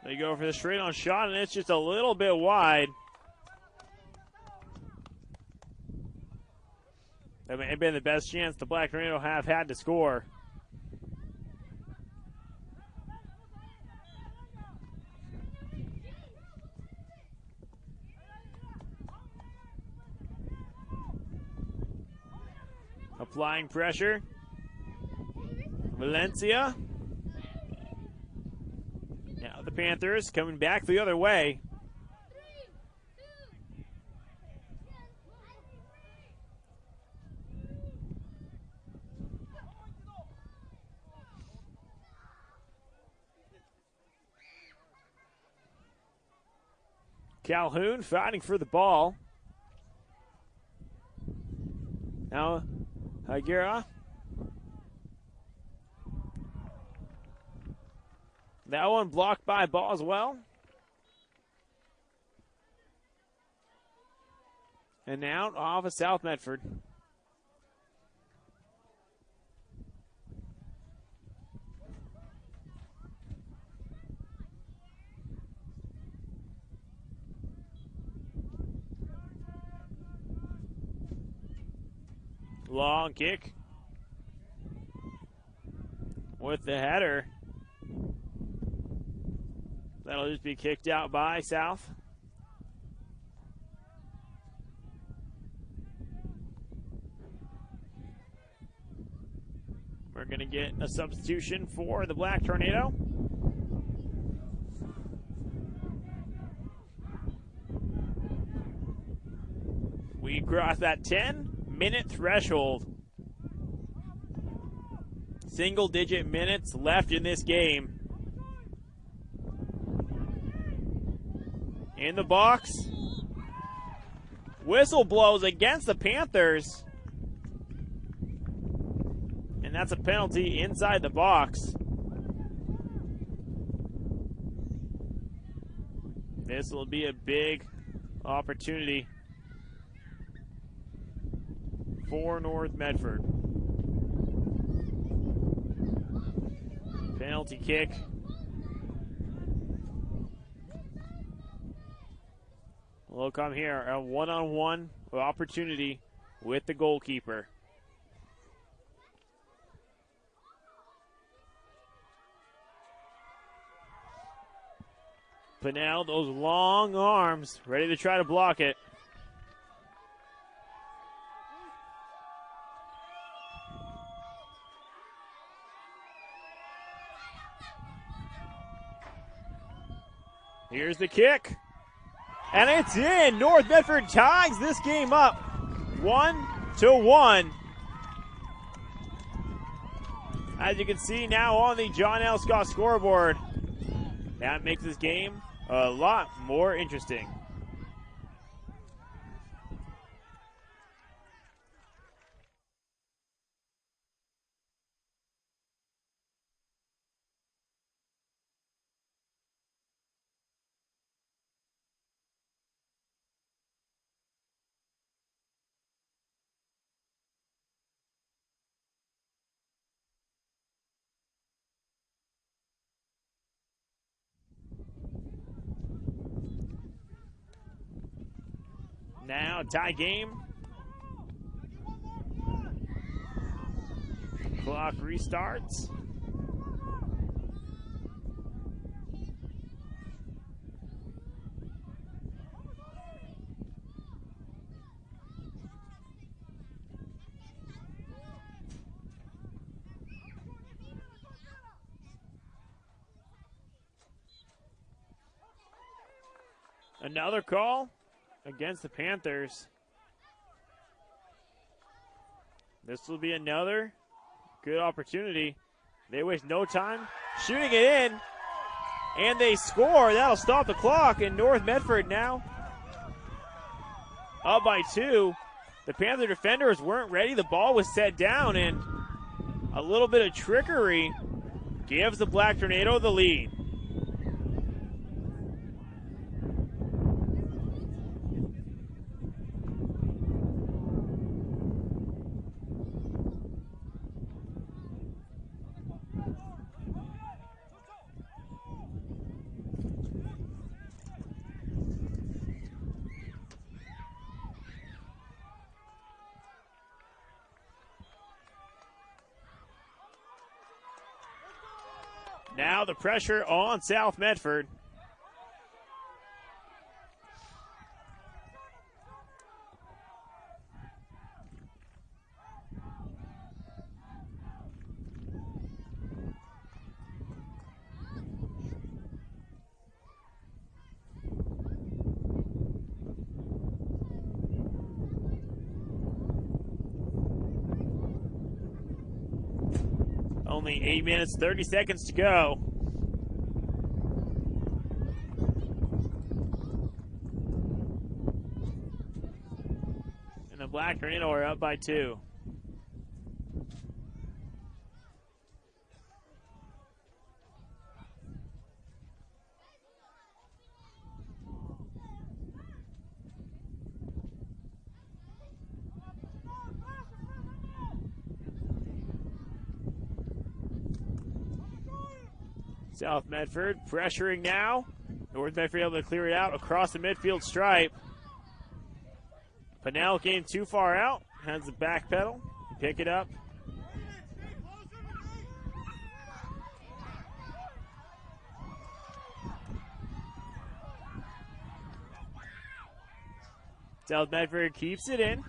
They go for the straight-on shot, and it's just a little bit wide. That may have been the best chance the Black Tornado have had to score. Applying pressure. Valencia. Now the Panthers coming back the other way. Calhoun fighting for the ball. Now Higuera. That one blocked by ball as well. And now off of South Medford. Long kick with the header. That'll just be kicked out by South. We're going to get a substitution for the Black Tornado. We crossed that 10-minute threshold. Single-digit minutes left in this game. In the box. Whistle blows against the Panthers. And that's a penalty inside the box. This will be a big opportunity for North Medford. Penalty kick. Will come here, a one-on-one opportunity with the goalkeeper. Pinnell, those long arms, ready to try to block it. Here's the kick. And it's in. North Medford ties this game up 1-1. As you can see now on the John L. Scott scoreboard, that makes this game a lot more interesting. Now tie game. Clock restarts. Another call against the Panthers. This will be another good opportunity. They waste no time shooting it in, and they score. That'll stop the clock, and North Medford now up by 2. The Panther defenders weren't ready. The ball was set down, and a little bit of trickery gives the Black Tornado the lead. Now the pressure on South Medford. Only 8 minutes, 30 seconds to go. And the Black Tornado are up by 2. South Medford pressuring now. North Medford able to clear it out across the midfield stripe. Pannell came too far out. Has the back pedal. Pick it up. South Medford keeps it in.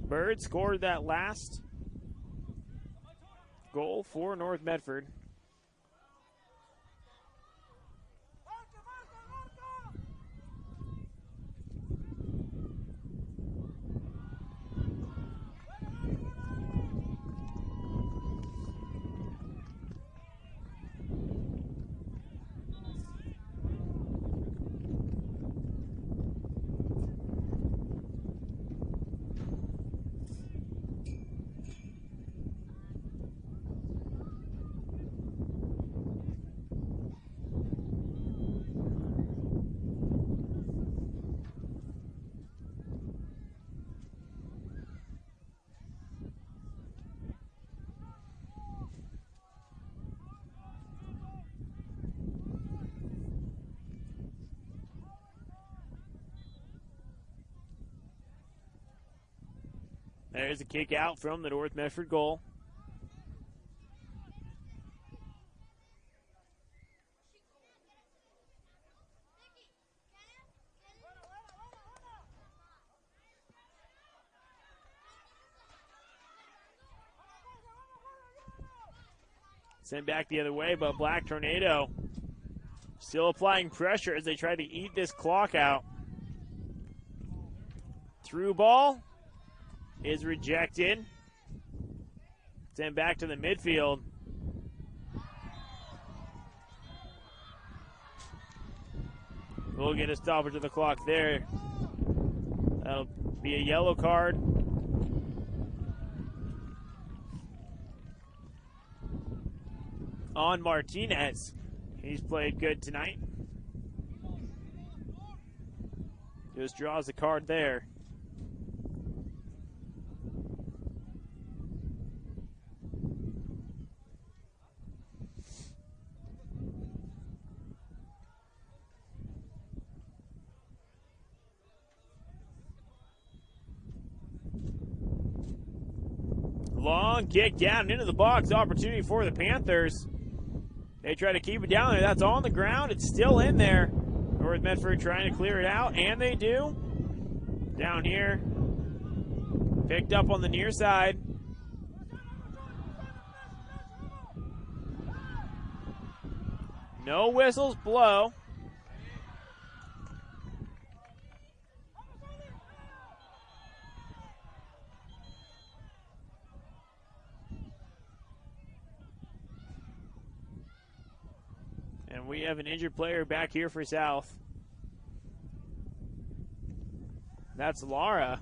Bird scored that last goal for North Medford. There's a kick out from the North Medford goal. Sent back the other way, but Black Tornado still applying pressure as they try to eat this clock out. Through ball is rejected. Sent back to the midfield. We'll get a stoppage of the clock there. That'll be a yellow card. On Martinez. He's played good tonight. Just draws the card there. Long kick down into the box. Opportunity for the Panthers. They try to keep it down there. That's on the ground. It's still in there. North Medford trying to clear it out, and they do. Down here. Picked up on the near side. No whistles blow. And we have an injured player back here for South. That's Lara.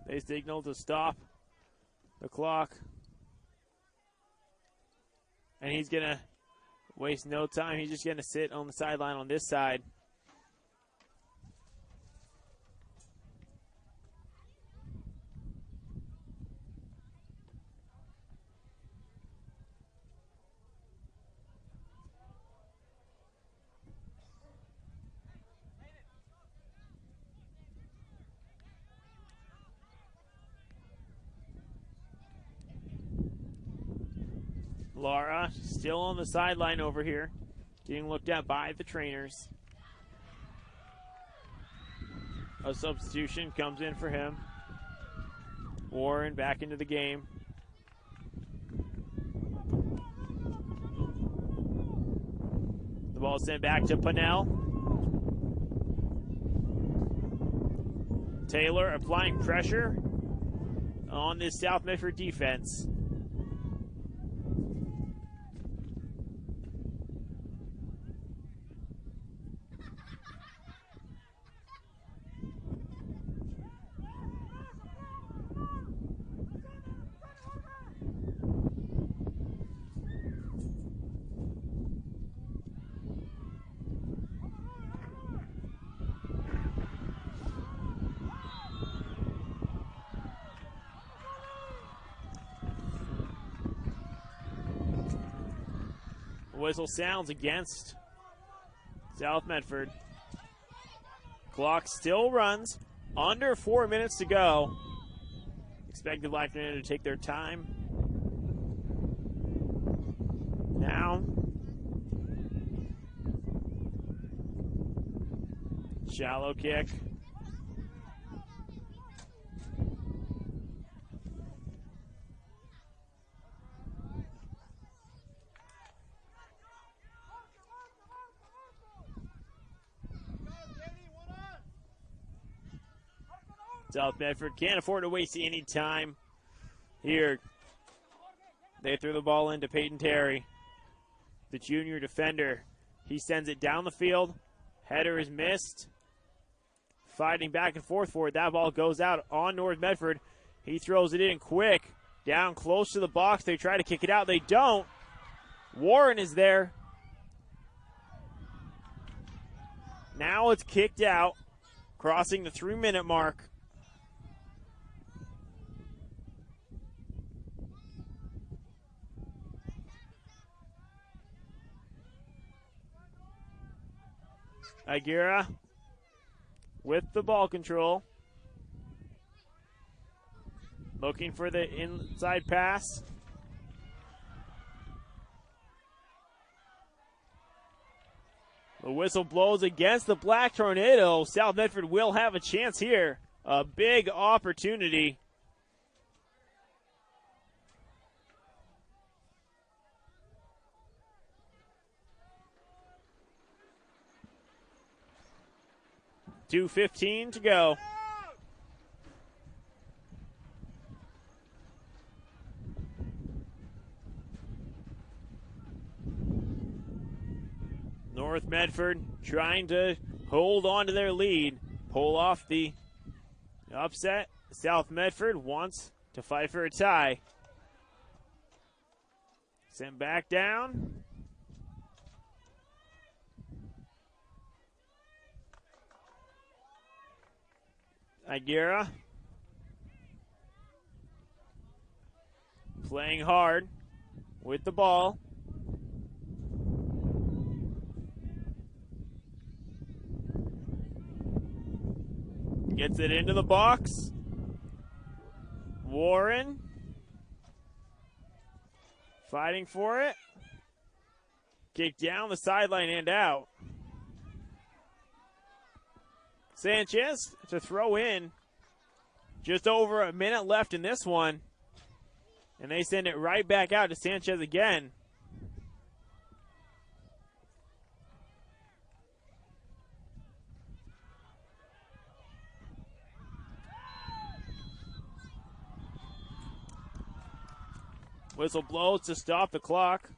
They signal to stop the clock. And he's going to waste no time. He's just going to sit on the sideline on this side. Lara still on the sideline over here, getting looked at by the trainers. A substitution comes in for him. Warren back into the game. The ball sent back to Pannell. Taylor applying pressure on this South Medford defense. Whistle sounds against South Medford. Clock still runs. Under 4 minutes to go. Expected Life United to take their time. Now. Shallow kick. South Medford can't afford to waste any time here. They threw the ball into Peyton Terry, the junior defender. He sends it down the field. Header is missed. Fighting back and forth for it. That ball goes out on North Medford. He throws it in quick. Down close to the box. They try to kick it out. They don't. Warren is there. Now it's kicked out. Crossing the 3-minute mark. Aguirre with the ball control. Looking for the inside pass. The whistle blows against the Black Tornado. South Medford will have a chance here. A big opportunity. .2:15 to go. North Medford trying to hold on to their lead, pull off the upset. South Medford wants to fight for a tie. Sent back down. Aguirre playing hard with the ball. Gets it into the box. Warren fighting for it. Kick down the sideline and out. Sanchez to throw in. Just over a minute left in this one. And they send it right back out to Sanchez again. Whistle blows to stop the clock.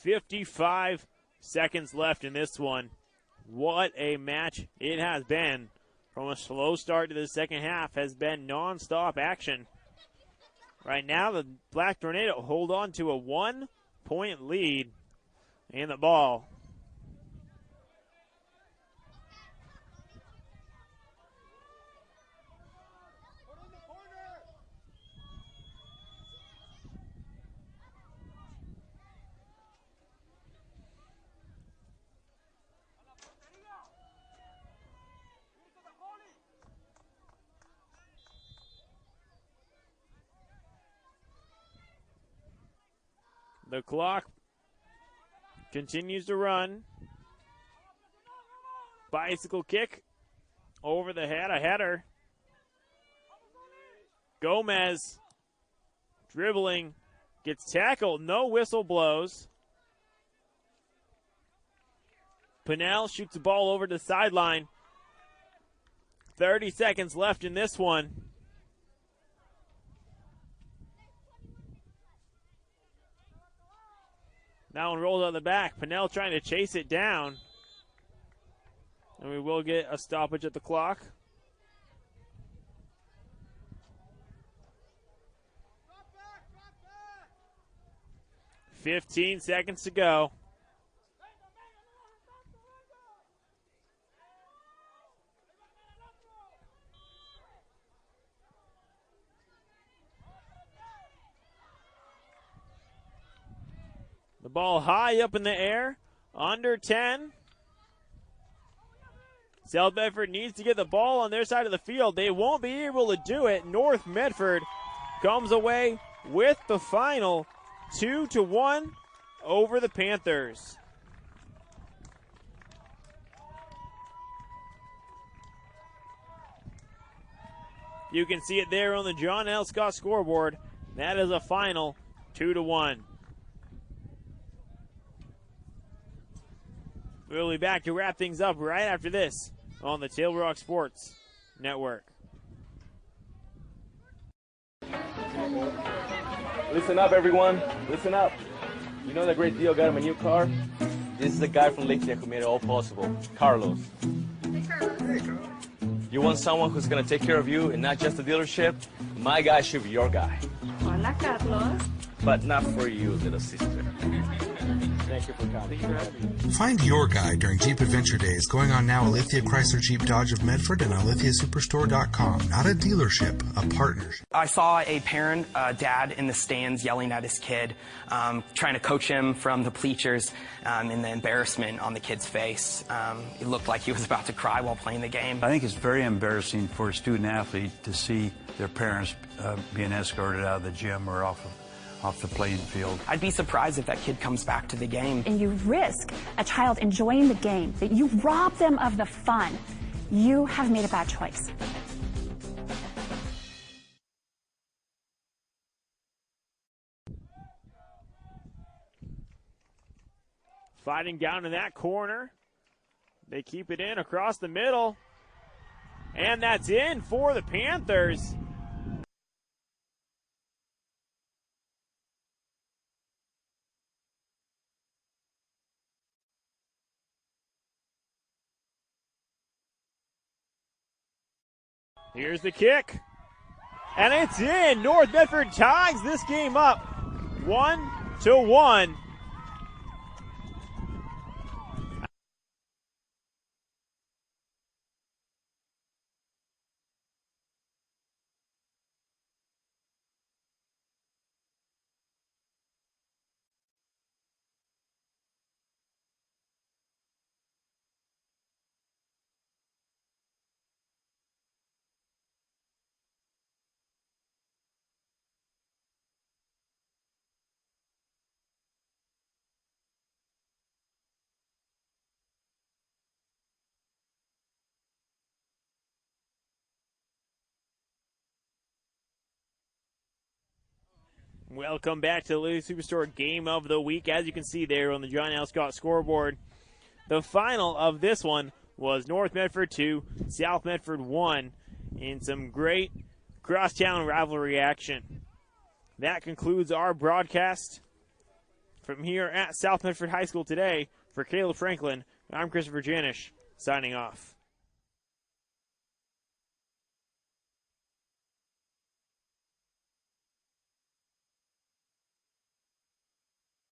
.55 seconds left in this one. What a match it has been. From a slow start to the second half has been non-stop action. Right now, the Black Tornado hold on to a 1-point lead in the ball. The clock continues to run. Bicycle kick over the head, a header. Gomez dribbling, gets tackled, no whistle blows. Pinnell shoots the ball over to the sideline. 30 seconds left in this one. That one rolls out the back. Pinnell trying to chase it down. And we will get a stoppage at the clock. – 15 seconds to go. The ball high up in the air, under 10. South Medford needs to get the ball on their side of the field. They won't be able to do it. North Medford comes away with the final 2-1 over the Panthers. You can see it there on the John L. Scott scoreboard. That is a final 2-1. We'll be back to wrap things up right after this on the Tail Rock Sports Network. Listen up, everyone. Listen up. You know that great deal got him a new car? This is the guy from Lake who made it all possible, Carlos. Hey, Carlos. You want someone who's going to take care of you and not just the dealership? My guy should be your guy. Hola, Carlos. But not for you, little sister. Thank you for coming. Find your guy during Jeep Adventure Days going on now at Lithia Chrysler Jeep Dodge of Medford and on lithiasuperstore.com. Not a dealership, a partnership. I saw a parent, dad in the stands yelling at his kid, trying to coach him from the bleachers, and the embarrassment on the kid's face. It looked like he was about to cry while playing the game. I think it's very embarrassing for a student athlete to see their parents being escorted out of the gym or off the playing field. I'd be surprised if that kid comes back to the game. And you risk a child enjoying the game, that you rob them of the fun. You have made a bad choice. Fighting down in that corner. They keep it in across the middle. And that's in for the Panthers. Here's the kick. And it's in. North Medford ties this game up 1-1. Welcome back to the Lithia Superstore Game of the Week. As you can see there on the John L. Scott scoreboard, the final of this one was North Medford 2, South Medford 1 in some great crosstown rivalry action. That concludes our broadcast from here at South Medford High School today. For Caleb Franklin, I'm Christopher Janish, signing off.